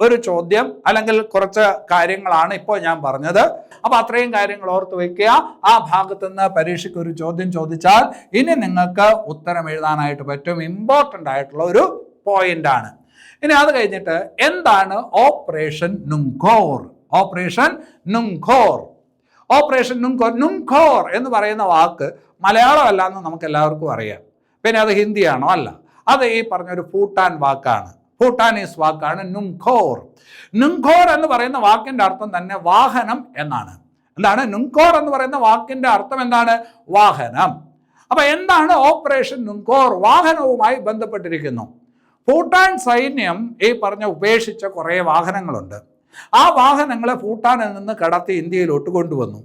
ഒരു ചോദ്യം അല്ലെങ്കിൽ കുറച്ച് കാര്യങ്ങളാണ് ഇപ്പോൾ ഞാൻ പറഞ്ഞത്. അപ്പൊ അത്രയും കാര്യങ്ങൾ ഓർത്ത് വയ്ക്കുക. ആ ഭാഗത്തു നിന്ന് പരീക്ഷയ്ക്ക് ഒരു ചോദ്യം ചോദിച്ചാൽ ഇനി നിങ്ങൾക്ക് ഉത്തരം എഴുതാനായിട്ട് പറ്റും. ഇമ്പോർട്ടൻ്റ് ആയിട്ടുള്ള ഒരു പോയിന്റ് ആണ്. ഇനി അത് കഴിഞ്ഞിട്ട് എന്താണ് operation Numkhor? Operation Numkhor. Operation Numkhor. Numkhor എന്ന് പറയുന്ന വാക്ക് മലയാളമല്ല എന്ന് നമുക്ക് എല്ലാവർക്കും അറിയാം. പിന്നെ അത് ഹിന്ദിയാണോ? അല്ല, അത് ഈ പറഞ്ഞൊരു ഭൂട്ടാൻ വാക്കാണ്. ഭൂട്ടാനീസ് വാക്കാണ് നുംഖോർ. നുംഖോർ എന്ന് പറയുന്ന വാക്കിന്റെ അർത്ഥം തന്നെ വാഹനം എന്നാണ്. എന്താണ് നുംഖോർ എന്ന് പറയുന്ന വാക്കിന്റെ അർത്ഥം? എന്താണ്? വാഹനം. അപ്പൊ എന്താണ് ഓപ്പറേഷൻ നുംഖോർ? വാഹനവുമായി ബന്ധപ്പെട്ടിരിക്കുന്നു. ഭൂട്ടാൻ സൈന്യം ഈ പറഞ്ഞ ഉപേക്ഷിച്ച കുറേ വാഹനങ്ങളുണ്ട്. ആ വാഹനങ്ങളെ ഭൂട്ടാനിൽ നിന്ന് കടത്തി ഇന്ത്യയിലോട്ട് കൊണ്ടുവന്നു.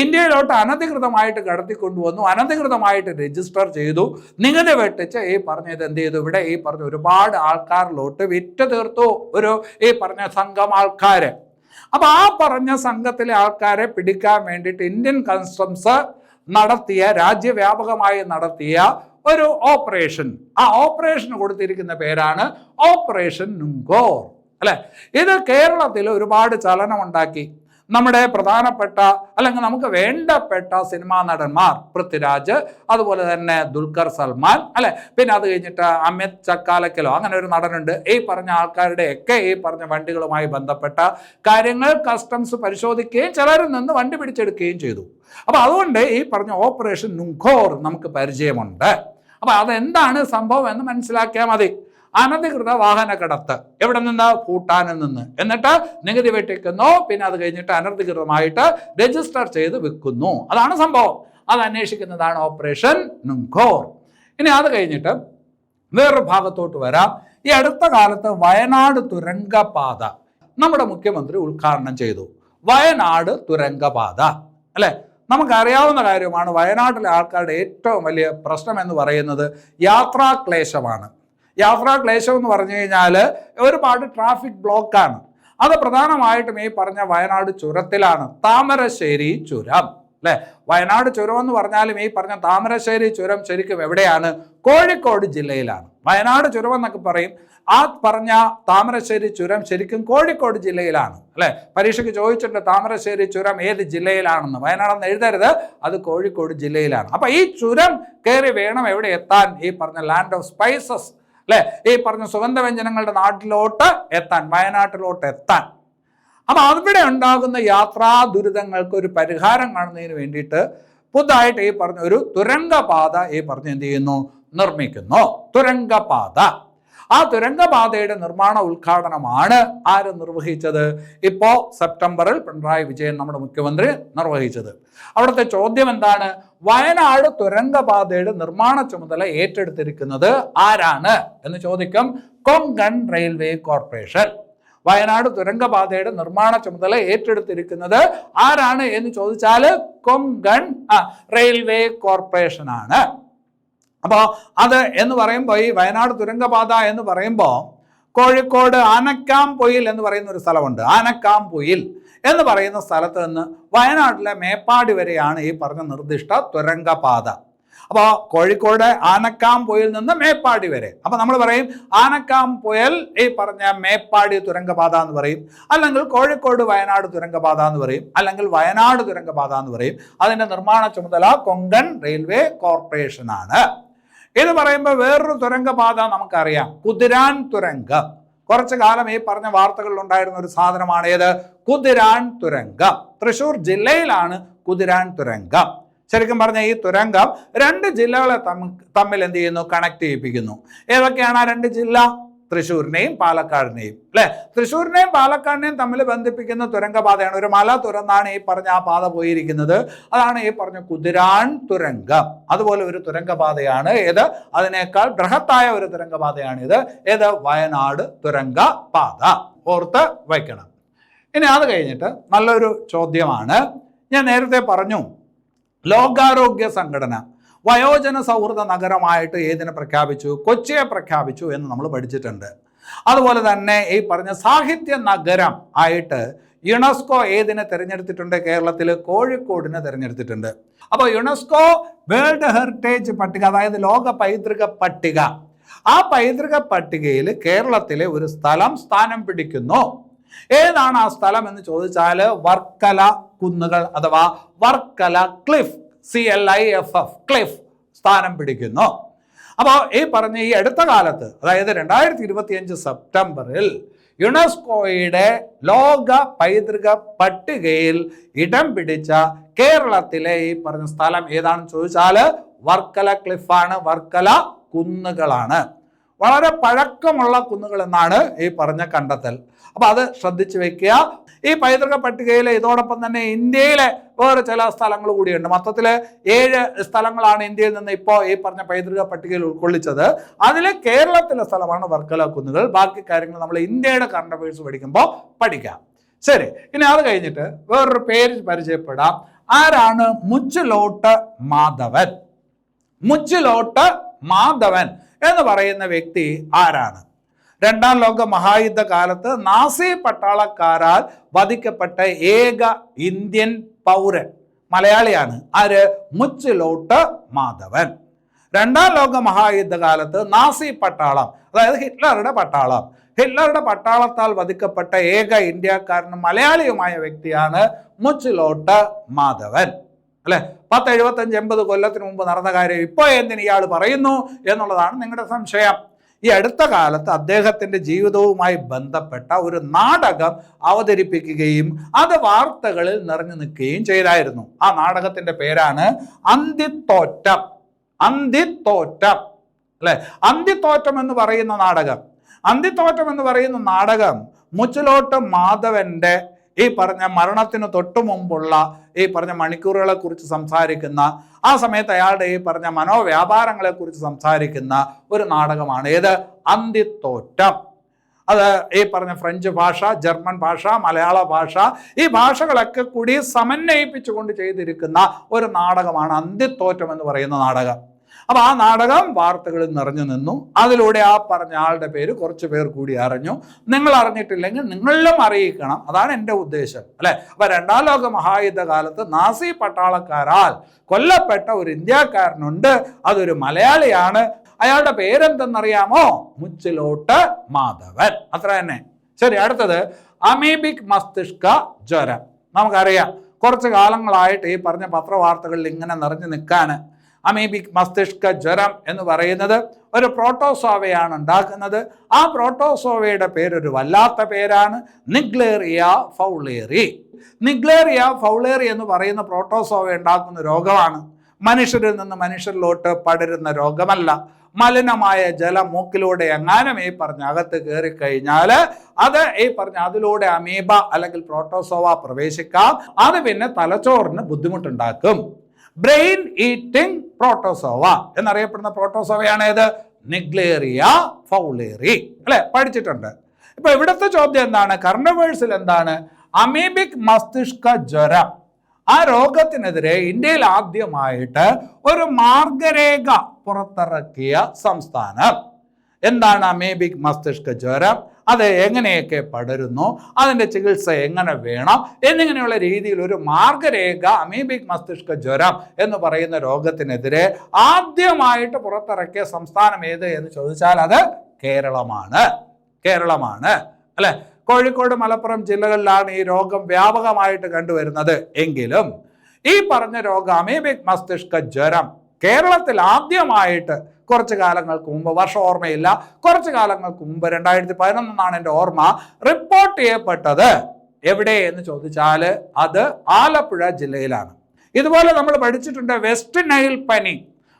ഇന്ത്യയിലോട്ട് അനധികൃതമായിട്ട് കടത്തിക്കൊണ്ടുവന്നു, അനധികൃതമായിട്ട് രജിസ്റ്റർ ചെയ്തു, നികുതി വെട്ടിച്ച് ഈ പറഞ്ഞത് എന്ത് ചെയ്തു? ഇവിടെ ഈ പറഞ്ഞ ഒരുപാട് ആൾക്കാരിലോട്ട് വിറ്റ് തീർത്തു. ഒരു ഈ പറഞ്ഞ സംഘം ആൾക്കാര്. അപ്പൊ ആ പറഞ്ഞ സംഘത്തിലെ ആൾക്കാരെ പിടിക്കാൻ വേണ്ടിയിട്ട് ഇന്ത്യൻ കസ്റ്റംസ് നടത്തിയ, രാജ്യവ്യാപകമായി നടത്തിയ ഒരു ഓപ്പറേഷൻ. ആ ഓപ്പറേഷന് കൊടുത്തിരിക്കുന്ന പേരാണ് ഓപ്പറേഷൻ നുംഖോർ. അല്ലെ, ഇത് കേരളത്തിൽ ഒരുപാട് ചലനമുണ്ടാക്കി. നമ്മുടെ പ്രധാനപ്പെട്ട അല്ലെങ്കിൽ നമുക്ക് വേണ്ടപ്പെട്ട സിനിമാ നടന്മാർ പൃഥ്വിരാജ്, അതുപോലെ തന്നെ ദുൽഖർ സൽമാൻ, അല്ലെ, പിന്നെ അത് കഴിഞ്ഞിട്ട് അമിത് ചക്കാലക്കലോ അങ്ങനെ ഒരു നടനുണ്ട്. ഈ പറഞ്ഞ ആൾക്കാരുടെയൊക്കെ ഈ പറഞ്ഞ വണ്ടികളുമായി ബന്ധപ്പെട്ട കാര്യങ്ങൾ കസ്റ്റംസ് പരിശോധിക്കുകയും ചിലരിൽ നിന്ന് വണ്ടി പിടിച്ചെടുക്കുകയും ചെയ്തു. അപ്പൊ അതുകൊണ്ട് ഈ പറഞ്ഞ ഓപ്പറേഷൻ നുങ്കോർ നമുക്ക് പരിചയമുണ്ട്. അപ്പൊ അതെന്താണ് സംഭവം എന്ന് മനസ്സിലാക്കിയാൽ മതി. അനധികൃത വാഹന കടത്ത് എവിടെ നിന്ന്? ഭൂട്ടാനിൽ നിന്ന്. എന്നിട്ട് നികുതി വെട്ടിക്കുന്നു, പിന്നെ അത് കഴിഞ്ഞിട്ട് അനധികൃതമായിട്ട് രജിസ്റ്റർ ചെയ്ത് വിൽക്കുന്നു. അതാണ് സംഭവം. അത് അന്വേഷിക്കുന്നതാണ് ഓപ്പറേഷൻ നുങ്കോർ. ഇനി അത് കഴിഞ്ഞിട്ട് വേറൊരു ഭാഗത്തോട്ട് വരാം. ഈ അടുത്ത കാലത്ത് വയനാട് തുരങ്കപാത നമ്മുടെ മുഖ്യമന്ത്രി ഉദ്ഘാടനം ചെയ്തു. വയനാട് തുരങ്കപാത, അല്ലെ, നമുക്കറിയാവുന്ന കാര്യമാണ്. വയനാട്ടിലെ ആൾക്കാരുടെ ഏറ്റവും വലിയ പ്രശ്നം എന്ന് പറയുന്നത് യാത്രാക്ലേശമാണ്. യാത്രാക്ലേശം എന്ന് പറഞ്ഞു കഴിഞ്ഞാൽ ഒരുപാട് ട്രാഫിക് ബ്ലോക്കാണ്. അത് പ്രധാനമായിട്ടും ഈ പറഞ്ഞ വയനാട് ചുരത്തിലാണ്. താമരശ്ശേരി ചുരം, അല്ലെ, വയനാട് ചുരം എന്ന് പറഞ്ഞാലും ഈ പറഞ്ഞ താമരശ്ശേരി ചുരം ശരിക്കും എവിടെയാണ്? കോഴിക്കോട് ജില്ലയിലാണ്. വയനാട് ചുരം എന്നൊക്കെ പറയും. ആ പറഞ്ഞ താമരശ്ശേരി ചുരം ശരിക്കും കോഴിക്കോട് ജില്ലയിലാണ്, അല്ലെ. പരീക്ഷയ്ക്ക് ചോദിച്ചിട്ടുണ്ട് താമരശ്ശേരി ചുരം ഏത് ജില്ലയിലാണെന്ന്. വയനാടെന്ന് എഴുതരുത്, അത് കോഴിക്കോട് ജില്ലയിലാണ്. അപ്പൊ ഈ ചുരം കയറി വേണം എവിടെ എത്താൻ? ഈ പറഞ്ഞ ലാൻഡ് ഓഫ് സ്പൈസസ്, അല്ലെ, ഈ പറഞ്ഞ സുഗന്ധവ്യഞ്ജനങ്ങളുടെ നാട്ടിലോട്ട് എത്താൻ, വയനാട്ടിലോട്ട് എത്താൻ. അപ്പൊ അവിടെ ഉണ്ടാകുന്ന യാത്രാ ദുരിതങ്ങൾക്ക് ഒരു പരിഹാരം കാണുന്നതിന് വേണ്ടിയിട്ട് പുതുതായിട്ട് ഈ പറഞ്ഞ ഒരു തുരങ്കപാത ഈ പറഞ്ഞ് എന്ത് ചെയ്യുന്നു? നിർമ്മിക്കുന്നു. തുരങ്കപാത. ആ തുരങ്കപാതയുടെ നിർമ്മാണ ഉദ്ഘാടനമാണ് ആര് നിർവഹിച്ചത്? ഇപ്പോ സെപ്റ്റംബറിൽ പിണറായി വിജയൻ നമ്മുടെ മുഖ്യമന്ത്രി നിർവഹിച്ചത്. അവിടുത്തെ ചോദ്യം എന്താണ്? വയനാട് തുരങ്കപാതയുടെ നിർമ്മാണ ചുമതല ഏറ്റെടുത്തിരിക്കുന്നത് ആരാണ് എന്ന് ചോദിക്കും. Konkan railway corporation. വയനാട് തുരങ്കപാതയുടെ നിർമ്മാണ ചുമതല ഏറ്റെടുത്തിരിക്കുന്നത് ആരാണ് എന്ന് ചോദിച്ചാൽ കൊങ്കൺ റെയിൽവേ കോർപ്പറേഷൻ ആണ്. അപ്പോൾ അത് എന്ന് പറയുമ്പോൾ ഈ വയനാട് തുരങ്കപാത എന്ന് പറയുമ്പോൾ കോഴിക്കോട് ആനക്കാംപൊയിൽ എന്ന് പറയുന്ന ഒരു സ്ഥലമുണ്ട്. ആനക്കാംപൊയിൽ എന്ന് പറയുന്ന സ്ഥലത്ത് നിന്ന് വയനാട്ടിലെ മേപ്പാടി വരെയാണ് ഈ പറഞ്ഞ നിർദ്ദിഷ്ട തുരങ്കപാത. അപ്പോൾ കോഴിക്കോട് ആനക്കാംപൊയിൽ നിന്ന് മേപ്പാടി വരെ. അപ്പൊ നമ്മൾ പറയും ആനക്കാംപൊയിൽ ഈ പറഞ്ഞ മേപ്പാടി തുരങ്കപാത എന്ന് പറയും, അല്ലെങ്കിൽ കോഴിക്കോട് വയനാട് തുരങ്കപാത എന്ന് പറയും, അല്ലെങ്കിൽ വയനാട് തുരങ്കപാത എന്ന് പറയും. അതിന്റെ നിർമ്മാണ ചുമതല കൊങ്കൺ റെയിൽവേ കോർപ്പറേഷൻ ആണ്. ഇത് പറയുമ്പോൾ വേറൊരു തുരങ്കപാത നമുക്കറിയാം, കുതിരാൻ തുരങ്കം. കുറച്ചു കാലം ഈ പറഞ്ഞ വാർത്തകളിൽ ഉണ്ടായിരുന്ന ഒരു സാധനമാണ് ഏത്? കുതിരാൻ തുരങ്കം. തൃശ്ശൂർ ജില്ലയിലാണ് കുതിരാൻ തുരങ്കം. ശരിക്കും പറഞ്ഞ ഈ തുരങ്കം രണ്ട് ജില്ലകളെ തമ്മിൽ എന്ത് ചെയ്യുന്നു? കണക്ട് ചെയ്യിപ്പിക്കുന്നു. ഏതൊക്കെയാണ് ആ രണ്ട് ജില്ല? തൃശ്ശൂരിനെയും പാലക്കാടിനെയും, അല്ലെ. തൃശ്ശൂരിനെയും പാലക്കാടിനെയും തമ്മിൽ ബന്ധിപ്പിക്കുന്ന തുരങ്കപാതയാണ്. ഒരു മല തുറന്നാണ് ഈ പറഞ്ഞ ആ പാത പോയിരിക്കുന്നത്. അതാണ് ഈ പറഞ്ഞ കുതിരാൻ തുരങ്കം. അതുപോലെ ഒരു തുരങ്കപാതയാണ് ഏത്? അതിനേക്കാൾ ബൃഹത്തായ ഒരു തുരങ്കപാതയാണ് ഇത്. ഏത്? വയനാട് തുരങ്കപാത. ഓർത്ത് വയ്ക്കണം. ഇനി അത് കഴിഞ്ഞിട്ട് നല്ലൊരു ചോദ്യമാണ്. ഞാൻ നേരത്തെ പറഞ്ഞു, ലോകാരോഗ്യ സംഘടന വയോജന സൗഹൃദ നഗരമായിട്ട് ഏതിനെ പ്രഖ്യാപിച്ചു? കൊച്ചിയെ പ്രഖ്യാപിച്ചു എന്ന് നമ്മൾ പഠിച്ചിട്ടുണ്ട്. അതുപോലെ തന്നെ ഈ പറഞ്ഞ സാഹിത്യ നഗരം ആയിട്ട് യുനെസ്കോ ഏതിനെ തിരഞ്ഞെടുത്തിട്ടുണ്ട്? കേരളത്തിൽ കോഴിക്കോടിനെ തിരഞ്ഞെടുത്തിട്ടുണ്ട്. അപ്പോൾ യുനെസ്കോ വേൾഡ് ഹെറിറ്റേജ് പട്ടിക, അതായത് ലോക പൈതൃക പട്ടിക, ആ പൈതൃക പട്ടികയിൽ കേരളത്തിലെ ഒരു സ്ഥലം സ്ഥാനം പിടിക്കുന്നു. ഏതാണ് ആ സ്ഥലം എന്ന് ചോദിച്ചാൽ വർക്കല കുന്നുകൾ അഥവാ വർക്കല ക്ലിഫ്, CLIFF, ക്ലിഫ് സ്ഥാനം പിടിക്കുന്നു. അപ്പോൾ ഈ പറഞ്ഞ ഈ അടുത്ത കാലത്ത്, അതായത് 2025 സെപ്റ്റംബറിൽ യുനെസ്കോയുടെ ലോക പൈതൃക പട്ടികയിൽ ഇടം പിടിച്ച കേരളത്തിലെ ഈ പറഞ്ഞ സ്ഥലം ഏതാണെന്ന് ചോദിച്ചാൽ വർക്കല ക്ലിഫാണ്, വർക്കല കുന്നുകളാണ്. വളരെ പഴക്കമുള്ള കുന്നുകൾ എന്നാണ് ഈ പറഞ്ഞ കണ്ടെത്തൽ. അപ്പൊ അത് ശ്രദ്ധിച്ചു വെക്കുക. ഈ പൈതൃക പട്ടികയിൽ ഇതോടൊപ്പം തന്നെ ഇന്ത്യയിലെ വേറെ ചില സ്ഥലങ്ങൾ കൂടിയുണ്ട്. മൊത്തത്തിൽ 7 സ്ഥലങ്ങളാണ് ഇന്ത്യയിൽ നിന്ന് ഇപ്പോൾ ഈ പറഞ്ഞ പൈതൃക പട്ടികയിൽ ഉൾക്കൊള്ളിച്ചത്. അതിൽ കേരളത്തിലെ സ്ഥലമാണ് വർക്കല കുന്നുകൾ. ബാക്കി കാര്യങ്ങൾ നമ്മൾ ഇന്ത്യയുടെ കറണ്ട് അഫയേഴ്സ് പഠിക്കുമ്പോൾ പഠിക്കാം. ശരി, ഇനി അത് കഴിഞ്ഞിട്ട് വേറൊരു പേര് പരിചയപ്പെടാം. ആരാണ് മുച്ചിലോട്ട് മാധവൻ? മുച്ചിലോട്ട് മാധവൻ എന്ന് പറയുന്ന വ്യക്തി ആരാണ്? രണ്ടാം ലോക മഹായുദ്ധ കാലത്ത് നാസി പട്ടാളക്കാരാൽ വധിക്കപ്പെട്ട ഏക ഇന്ത്യൻ പൗരൻ മലയാളിയാണ്. ആര്? മുച്ചിലോട്ട് മാധവൻ. രണ്ടാം ലോക മഹായുദ്ധ കാലത്ത് നാസി പട്ടാളം, അതായത് ഹിറ്റ്ലറുടെ പട്ടാളം, ഹിറ്റ്ലറുടെ പട്ടാളത്താൽ വധിക്കപ്പെട്ട ഏക ഇന്ത്യക്കാരനും മലയാളിയുമായ വ്യക്തിയാണ് മുച്ചിലോട്ട് മാധവൻ. അല്ലെ, 10-75-80 കൊല്ലത്തിന് മുമ്പ് നടന്ന കാര്യം ഇപ്പോൾ എന്തിന് ഇയാൾ പറയുന്നു എന്നുള്ളതാണ് നിങ്ങളുടെ സംശയം. ഈ അടുത്ത കാലത്ത് അദ്ദേഹത്തിന്റെ ജീവിതവുമായി ബന്ധപ്പെട്ട ഒരു നാടകം അവതരിപ്പിക്കുകയും അത് വാർത്തകളിൽ നിറഞ്ഞു നിൽക്കുകയും ചെയ്തായിരുന്നു. ആ നാടകത്തിന്റെ പേരാണ് അന്തിത്തോറ്റം. അന്തിത്തോറ്റം അല്ലെ, അന്തിത്തോറ്റം എന്ന് പറയുന്ന നാടകം. അന്തിത്തോറ്റം എന്ന് പറയുന്ന നാടകം മുച്ചിലോട്ട് മാധവന്റെ ഈ പറഞ്ഞ മരണത്തിന് തൊട്ടു മുമ്പുള്ള ഈ പറഞ്ഞ മണിക്കൂറുകളെ കുറിച്ച് സംസാരിക്കുന്ന, ആ സമയത്ത് അയാളുടെ ഈ പറഞ്ഞ മനോവ്യാപാരങ്ങളെ കുറിച്ച് സംസാരിക്കുന്ന ഒരു നാടകമാണ്. ഏത്? അന്തിത്തോറ്റം. അത് ഈ പറഞ്ഞ ഫ്രഞ്ച് ഭാഷ, ജർമ്മൻ ഭാഷ, മലയാള ഭാഷ, ഈ ഭാഷകളൊക്കെ കൂടി സമന്വയിപ്പിച്ചുകൊണ്ട് ചെയ്തിരിക്കുന്ന ഒരു നാടകമാണ് അന്തിത്തോറ്റം എന്ന് പറയുന്ന നാടകം. അപ്പൊ ആ നാടകം വാർത്തകളിൽ നിറഞ്ഞു നിന്നു. അതിലൂടെ ആ പറഞ്ഞ ആളുടെ പേര് കുറച്ച് പേർ കൂടി അറിഞ്ഞു. നിങ്ങൾ അറിഞ്ഞിട്ടില്ലെങ്കിൽ നിങ്ങളിലും അറിയിക്കണം, അതാണ് എൻ്റെ ഉദ്ദേശം, അല്ലെ. അപ്പൊ 2ാം ലോക മഹായുദ്ധ കാലത്ത് നാസി പട്ടാളക്കാരാൽ കൊല്ലപ്പെട്ട ഒരു ഇന്ത്യക്കാരനുണ്ട്. അതൊരു മലയാളിയാണ്. അയാളുടെ പേരെന്തെന്നറിയാമോ? മുച്ചിലോട്ട് മാധവൻ. അത്ര തന്നെ. ശരി, അടുത്തത് അമീബിക് മസ്തിഷ്ക ജ്വരം. നമുക്കറിയാം, കുറച്ച് കാലങ്ങളായിട്ട് ഈ പറഞ്ഞ പത്രവാർത്തകളിൽ ഇങ്ങനെ നിറഞ്ഞു നിൽക്കാന് അമീബിക് മസ്തിഷ്ക ജ്വരം എന്ന് പറയുന്നത് ഒരു പ്രോട്ടോസോവയാണ് ഉണ്ടാക്കുന്നത്. ആ പ്രോട്ടോസോവയുടെ പേരൊരു വല്ലാത്ത പേരാണ്, നിഗ്ലേറിയ ഫൗളേറി. നിഗ്ലേറിയ ഫൗളേറി എന്ന് പറയുന്ന പ്രോട്ടോസോവ ഉണ്ടാക്കുന്ന രോഗമാണ്. മനുഷ്യരിൽ നിന്ന് മനുഷ്യരിലോട്ട് പടരുന്ന രോഗമല്ല. മലിനമായ ജലം മൂക്കിലൂടെ എങ്ങാനും ഈ പറഞ്ഞ അകത്ത് കയറിക്കഴിഞ്ഞാൽ അത് ഈ പറഞ്ഞ അതിലൂടെ അമീബ അല്ലെങ്കിൽ പ്രോട്ടോസോവ പ്രവേശിക്കാം. അത് പിന്നെ തലച്ചോറിന് ബുദ്ധിമുട്ടുണ്ടാക്കും. ബ്രെയിൻ ഈറ്റിംഗ് പ്രോട്ടോസോവ എന്നറിയപ്പെടുന്ന പ്രോട്ടോസോവയാണ് ഏത്? നിഗ്ലേറിയ ഫൗളേറി. അല്ലെ, പഠിച്ചിട്ടുണ്ട്. ഇപ്പൊ ഇവിടുത്തെ ചോദ്യം എന്താണ്? കറണ്ട് അഫയേഴ്സിൽ എന്താണ്? അമീബിക് മസ്തിഷ്ക ജ്വരം, ആ രോഗത്തിനെതിരെ ഇന്ത്യയിൽ ആദ്യമായിട്ട് ഒരു മാർഗരേഖ പുറത്തിറക്കിയ സംസ്ഥാനം. എന്താണ് അമീബിക് മസ്തിഷ്ക ജ്വരം? അത് എങ്ങനെയൊക്കെ പടരുന്നു, അതിൻ്റെ ചികിത്സ എങ്ങനെ വേണം എന്നിങ്ങനെയുള്ള രീതിയിൽ ഒരു മാർഗരേഖ അമീബിക് മസ്തിഷ്ക ജ്വരം എന്ന് പറയുന്ന രോഗത്തിനെതിരെ ആദ്യമായിട്ട് പുറത്തിറക്കിയ സംസ്ഥാനം ഏത് എന്ന് ചോദിച്ചാൽ അത് കേരളമാണ്. കേരളമാണ്, അല്ലെ. കോഴിക്കോട്, മലപ്പുറം ജില്ലകളിലാണ് ഈ രോഗം വ്യാപകമായിട്ട് കണ്ടുവരുന്നത്. എങ്കിലും ഈ പറഞ്ഞ രോഗം അമീബിക് മസ്തിഷ്ക ജ്വരം കേരളത്തിൽ ആദ്യമായിട്ട് കുറച്ച് കാലങ്ങൾക്ക് മുമ്പ്, വർഷം ഓർമ്മയില്ല, കുറച്ച് കാലങ്ങൾക്ക് മുമ്പ് 2011 എൻ്റെ ഓർമ്മ, റിപ്പോർട്ട് ചെയ്യപ്പെട്ടത് എവിടെ എന്ന് ചോദിച്ചാൽ അത് ആലപ്പുഴ ജില്ലയിലാണ്. ഇതുപോലെ നമ്മൾ പഠിച്ചിട്ടുണ്ട് വെസ്റ്റ് നൈൽ പനി.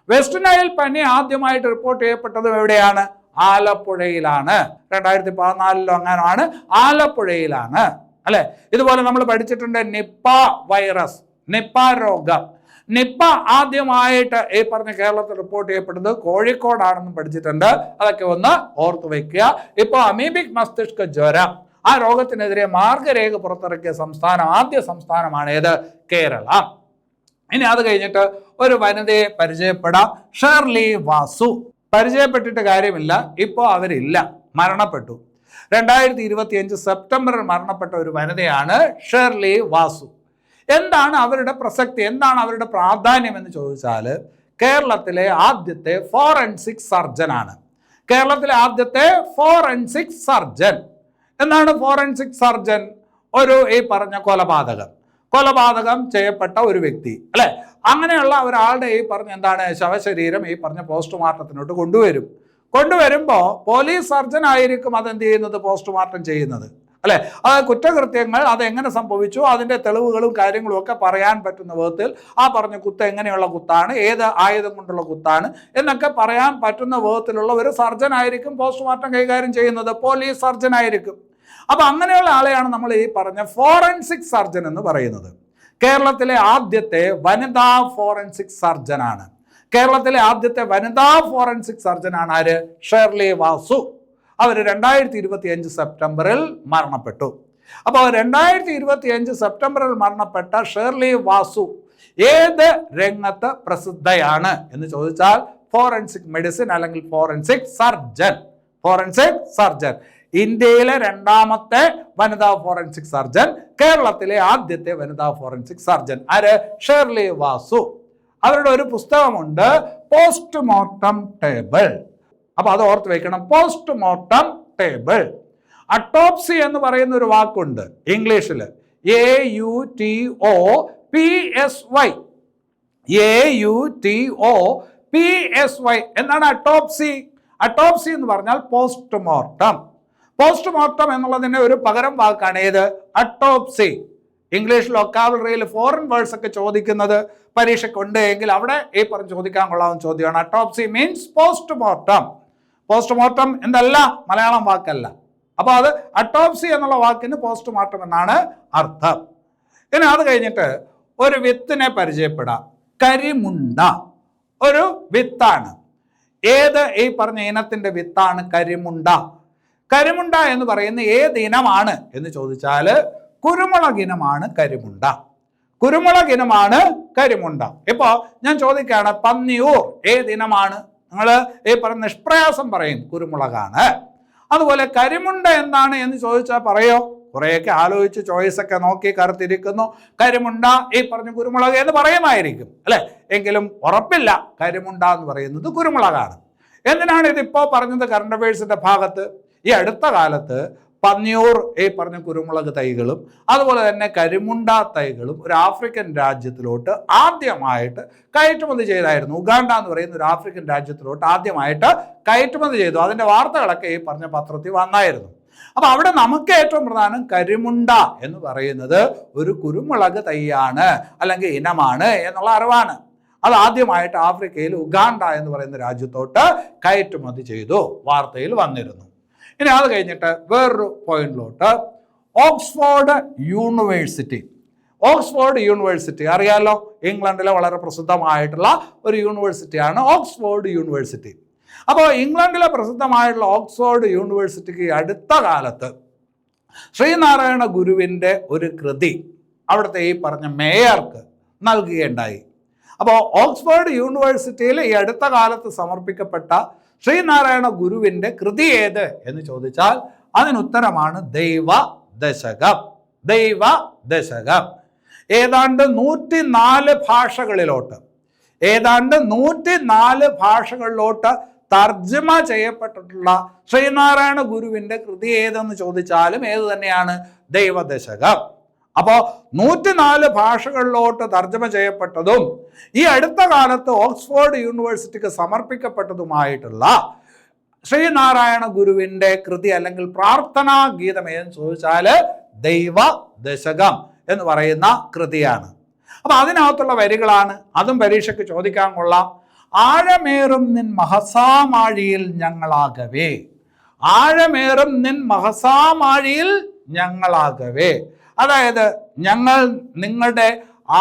വെസ്റ്റ് നൈൽ പനി ആദ്യമായിട്ട് റിപ്പോർട്ട് ചെയ്യപ്പെട്ടതും എവിടെയാണ്? ആലപ്പുഴയിലാണ്. 2014 അങ്ങനെയാണ്, ആലപ്പുഴയിലാണ്, അല്ലെ. ഇതുപോലെ നമ്മൾ പഠിച്ചിട്ടുണ്ട് നിപ്പ വൈറസ്, നിപ്പ രോഗം. നിപ്പ ആദ്യമായിട്ട് ഈ പറഞ്ഞ കേരളത്തിൽ റിപ്പോർട്ട് ചെയ്യപ്പെടുന്നത് കോഴിക്കോടാണെന്നും പഠിച്ചിട്ടുണ്ട്. അതൊക്കെ ഒന്ന് ഓർത്തു വയ്ക്കുക. ഇപ്പോൾ അമീബിക് മസ്തിഷ്ക ജ്വരം, ആ രോഗത്തിനെതിരെ മാർഗരേഖ പുറത്തിറക്കിയ സംസ്ഥാനം, ആദ്യ സംസ്ഥാനമാണ് ഏത്? കേരളം. ഇനി അത് കഴിഞ്ഞിട്ട് ഒരു വനിതയെ പരിചയപ്പെടാം, ഷേർലി വാസു. പരിചയപ്പെട്ടിട്ട് കാര്യമില്ല, ഇപ്പോൾ അവരില്ല, മരണപ്പെട്ടു. 2025 സെപ്റ്റംബറിൽ മരണപ്പെട്ട ഒരു വനിതയാണ് ഷേർലി വാസു. എന്താണ് അവരുടെ പ്രസക്തി, എന്താണ് അവരുടെ പ്രാധാന്യം എന്ന് ചോദിച്ചാൽ, കേരളത്തിലെ ആദ്യത്തെ ഫോറൻസിക് സർജനാണ്. കേരളത്തിലെ ആദ്യത്തെ ഫോറൻസിക് സർജൻ. എന്താണ് ഫോറൻസിക് സർജൻ? ഒരു ഈ പറഞ്ഞ കൊലപാതകം ചെയ്യപ്പെട്ട ഒരു വ്യക്തി, അല്ലെ, അങ്ങനെയുള്ള ഒരാളുടെ ഈ പറഞ്ഞ എന്താണ് ശവശരീരം ഈ പറഞ്ഞ പോസ്റ്റ്മോർട്ടത്തിനോട്ട് കൊണ്ടുവരുമ്പോൾ പോലീസ് സർജൻ ആയിരിക്കും അതെന്ത് ചെയ്യുന്നത്? പോസ്റ്റ്മോർട്ടം ചെയ്യുന്നത്, അല്ലെ. അത് കുറ്റകൃത്യങ്ങൾ അതെങ്ങനെ സംഭവിച്ചു, അതിൻ്റെ തെളിവുകളും കാര്യങ്ങളും ഒക്കെ പറയാൻ പറ്റുന്ന വിധത്തിൽ ആ പറഞ്ഞ കുത്ത് എങ്ങനെയുള്ള കുത്താണ്, ഏത് ആയുധം കൊണ്ടുള്ള കുത്താണ് എന്നൊക്കെ പറയാൻ പറ്റുന്ന വിധത്തിലുള്ള ഒരു സർജൻ ആയിരിക്കും പോസ്റ്റ്മോർട്ടം കൈകാര്യം ചെയ്യുന്നത്, പോലീസ് സർജൻ ആയിരിക്കും. അപ്പൊ അങ്ങനെയുള്ള ആളെയാണ് നമ്മൾ ഈ പറഞ്ഞ ഫോറൻസിക് സർജൻ എന്ന് പറയുന്നത്. കേരളത്തിലെ ആദ്യത്തെ വനിതാ ഫോറൻസിക് സർജനാണ്. കേരളത്തിലെ ആദ്യത്തെ വനിതാ ഫോറൻസിക് സർജനാണ് ആര്? ഷേർലി വാസു. അവർ 2025 സെപ്റ്റംബറിൽ മരണപ്പെട്ടു. അപ്പോൾ 2025 സെപ്റ്റംബറിൽ മരണപ്പെട്ട ഷേർലി വാസു ഏത് രംഗത്ത് പ്രസിദ്ധയാണ് എന്ന് ചോദിച്ചാൽ ഫോറൻസിക് മെഡിസിൻ അല്ലെങ്കിൽ ഫോറൻസിക് സർജൻ. ഇന്ത്യയിലെ 2ാമത്തെ വനിതാ ഫോറൻസിക് സർജൻ, കേരളത്തിലെ ആദ്യത്തെ വനിതാ ഫോറൻസിക് സർജൻ ആര്? ഷേർലി വാസു. അവരുടെ ഒരു പുസ്തകമുണ്ട്, പോസ്റ്റ്മോർട്ടം ടേബിൾ. അപ്പൊ അത് ഓർത്ത് വെക്കണം, പോസ്റ്റ്മോർട്ടം ടേബിൾ. അട്ടോപ്സി എന്ന് പറയുന്ന ഒരു വാക്കുണ്ട് ഇംഗ്ലീഷിൽ, AUTOPSY. AUTOPSY എന്താണ് അട്ടോപ്സി? അട്ടോപ്സി എന്ന് പറഞ്ഞാൽ പോസ്റ്റ്മോർട്ടം. പോസ്റ്റ്മോർട്ടം എന്നുള്ളതിന്റെ ഒരു പകരം വാക്കാണ് ഏത്? അട്ടോപ്സി. ഇംഗ്ലീഷ് വൊക്കാബുലറിയിൽ ഫോറിൻ വേർഡ്സ് ഒക്കെ ചോദിക്കുന്നത് പരീക്ഷയ്ക്കുണ്ട് എങ്കിൽ അവിടെ ഈ പറഞ്ഞ് ചോദിക്കാൻ കൊള്ളാവുന്ന ചോദ്യമാണ്. അട്ടോപ്സി മീൻസ് പോസ്റ്റ്മോർട്ടം. പോസ്റ്റ്മോർട്ടം എന്തല്ല, മലയാളം വാക്കല്ല. അപ്പൊ അത് അട്ടോപ്സി എന്നുള്ള വാക്കിന് പോസ്റ്റ്മോർട്ടം എന്നാണ് അർത്ഥം. ഇനി അത് കഴിഞ്ഞിട്ട് ഒരു വിത്തിനെ പരിചയപ്പെടാം. കരിമുണ്ട ഒരു വിത്താണ്. ഏത് ഈ പറഞ്ഞ ഇനത്തിന്റെ വിത്താണ് കരിമുണ്ട? കരിമുണ്ട എന്ന് പറയുന്ന ഏത് ഇനമാണ് എന്ന് ചോദിച്ചാൽ കുരുമുളക് ഇനമാണ് കരിമുണ്ട. കുരുമുളക് ഇനമാണ് കരിമുണ്ട. ഇപ്പോ ഞാൻ ചോദിക്കുകയാണ്, പന്നിയൂർ ഏത് ഇനമാണ്? നിങ്ങൾ ഈ പറഞ്ഞ നിഷ്പ്രയാസം പറയും കുരുമുളകാണ്. അതുപോലെ കരിമുണ്ട എന്താണ് എന്ന് ചോദിച്ചാൽ പറയോ? കുറേയൊക്കെ ആലോചിച്ച് ചോയ്സ് ഒക്കെ നോക്കി കറുത്തിരിക്കുന്നു. കരിമുണ്ട ഈ പറഞ്ഞ കുരുമുളക് എന്ന് പറയുമായിരിക്കും അല്ലെ, എങ്കിലും ഉറപ്പില്ല. കരിമുണ്ട എന്ന് പറയുന്നത് കുരുമുളകാണ്. എന്തിനാണ് ഇതിപ്പോ പറഞ്ഞത്? കറണ്ട് അഫയേഴ്സിന്റെ ഭാഗത്ത് ഈ അടുത്ത കാലത്ത് പന്നിയൂർ ഈ പറഞ്ഞ കുരുമുളക് തൈകളും അതുപോലെ തന്നെ കരിമുണ്ട തൈകളും ഒരു ആഫ്രിക്കൻ രാജ്യത്തിലോട്ട് ആദ്യമായിട്ട് കയറ്റുമതി ചെയ്തായിരുന്നു. ഉഗാണ്ട എന്ന് പറയുന്ന ഒരു ആഫ്രിക്കൻ രാജ്യത്തിലോട്ട് ആദ്യമായിട്ട് കയറ്റുമതി ചെയ്തു. അതിന്റെ വാർത്തകളൊക്കെ ഈ പറഞ്ഞ പത്രത്തിൽ വന്നായിരുന്നു. അപ്പൊ അവിടെ നമുക്ക് ഏറ്റവും പ്രധാനം കരിമുണ്ട എന്ന് പറയുന്നത് ഒരു കുരുമുളക് തൈയാണ് അല്ലെങ്കിൽ ഇനമാണ് എന്നുള്ള അറിവാണ്. അത് ആദ്യമായിട്ട് ആഫ്രിക്കയിൽ ഉഗാണ്ട എന്ന് പറയുന്ന രാജ്യത്തോട്ട് കയറ്റുമതി ചെയ്തു, വാർത്തയിൽ വന്നിരുന്നു. ഇനി അത് കഴിഞ്ഞിട്ട് വേറൊരു പോയിന്റിലോട്ട്, ഓക്സ്ഫോർഡ് യൂണിവേഴ്സിറ്റി. ഓക്സ്ഫോർഡ് യൂണിവേഴ്സിറ്റി അറിയാലോ, ഇംഗ്ലണ്ടിലെ വളരെ പ്രസിദ്ധമായിട്ടുള്ള ഒരു യൂണിവേഴ്സിറ്റിയാണ് ഓക്സ്ഫോർഡ് യൂണിവേഴ്സിറ്റി. അപ്പോൾ ഇംഗ്ലണ്ടിലെ പ്രസിദ്ധമായിട്ടുള്ള ഓക്സ്ഫോർഡ് യൂണിവേഴ്സിറ്റിക്ക് അടുത്ത കാലത്ത് ശ്രീനാരായണ ഗുരുവിൻ്റെ ഒരു കൃതി അവിടുത്തെ ഈ പറഞ്ഞ മേയർക്ക് നൽകുകയുണ്ടായി. അപ്പോൾ ഓക്സ്ഫോർഡ് യൂണിവേഴ്സിറ്റിയിൽ ഈ അടുത്ത കാലത്ത് സമർപ്പിക്കപ്പെട്ട ശ്രീനാരായണ ഗുരുവിൻ്റെ കൃതി ഏത് എന്ന് ചോദിച്ചാൽ അതിനുത്തരമാണ് ദൈവദശകം. ദൈവദശകം ഏതാണ്ട് 104 ഭാഷകളിലോട്ട് തർജ്ജമ ചെയ്യപ്പെട്ടിട്ടുള്ള ശ്രീനാരായണ ഗുരുവിൻ്റെ കൃതി ഏതെന്ന് ചോദിച്ചാലും ഏത് തന്നെയാണ്? ദൈവദശകം. അപ്പോൾ 104 ഭാഷകളിലോട്ട് തർജ്ജമ ചെയ്യപ്പെട്ടതും ഈ അടുത്ത കാലത്ത് ഓക്സ്ഫോർഡ് യൂണിവേഴ്സിറ്റിക്ക് സമർപ്പിക്കപ്പെട്ടതുമായിട്ടുള്ള ശ്രീനാരായണ ഗുരുവിൻ്റെ കൃതി അല്ലെങ്കിൽ പ്രാർത്ഥനാ ഗീതം ഏതെന്ന് ചോദിച്ചാൽ ദൈവദശകം എന്ന് പറയുന്ന കൃതിയാണ്. അപ്പൊ അതിനകത്തുള്ള വരികളാണ്, അതും പരീക്ഷയ്ക്ക് ചോദിക്കാൻ കൊള്ളാം. ആഴമേറും നിൻ മഹസാമാഴിയിൽ ഞങ്ങളാകവേ, ആഴമേറും നിൻ മഹസാമാഴിയിൽ ഞങ്ങളാകവേ. അതായത് ഞങ്ങൾ നിങ്ങളുടെ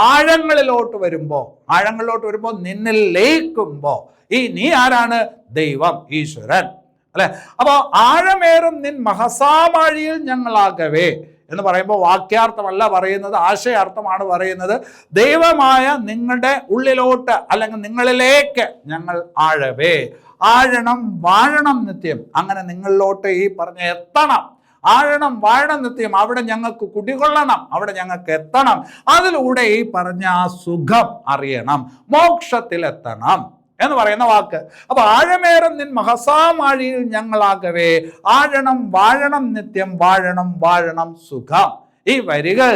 ആഴങ്ങളിലോട്ട് വരുമ്പോൾ നിന്നിൽ ലയിക്കുമ്പോൾ, ഈ നീ ആരാണ്? ദൈവം, ഈശ്വരൻ അല്ലെ. അപ്പൊ ആഴമേറും നിൻ മഹസാമാഴിയിൽ ഞങ്ങളാകവേ എന്ന് പറയുമ്പോൾ വാക്യാർത്ഥമല്ല പറയുന്നത്, ആശയാർത്ഥമാണ് പറയുന്നത്. ദൈവമായ നിങ്ങളുടെ ഉള്ളിലോട്ട് അല്ലെങ്കിൽ നിങ്ങളിലേക്ക് ഞങ്ങൾ ആഴവേ, ആഴണം വാഴണം നിത്യം, അങ്ങനെ നിങ്ങളിലോട്ട് ഈ പറഞ്ഞ എത്തണം. ആഴണം വാഴണം നിത്യം, അവിടെ ഞങ്ങൾക്ക് കുടികൊള്ളണം, അവിടെ ഞങ്ങൾക്ക് എത്തണം. അതിലൂടെ ഈ പറഞ്ഞ ആ സുഖം അറിയണം, മോക്ഷത്തിലെത്തണം എന്ന് പറയുന്ന വാക്ക്. അപ്പൊ ആഴമേറും നിൻ മഹസാമാഴിയിൽ ഞങ്ങളാകവേ, ആഴണം വാഴണം നിത്യം, വാഴണം വാഴണം സുഖം. ഈ വരികൾ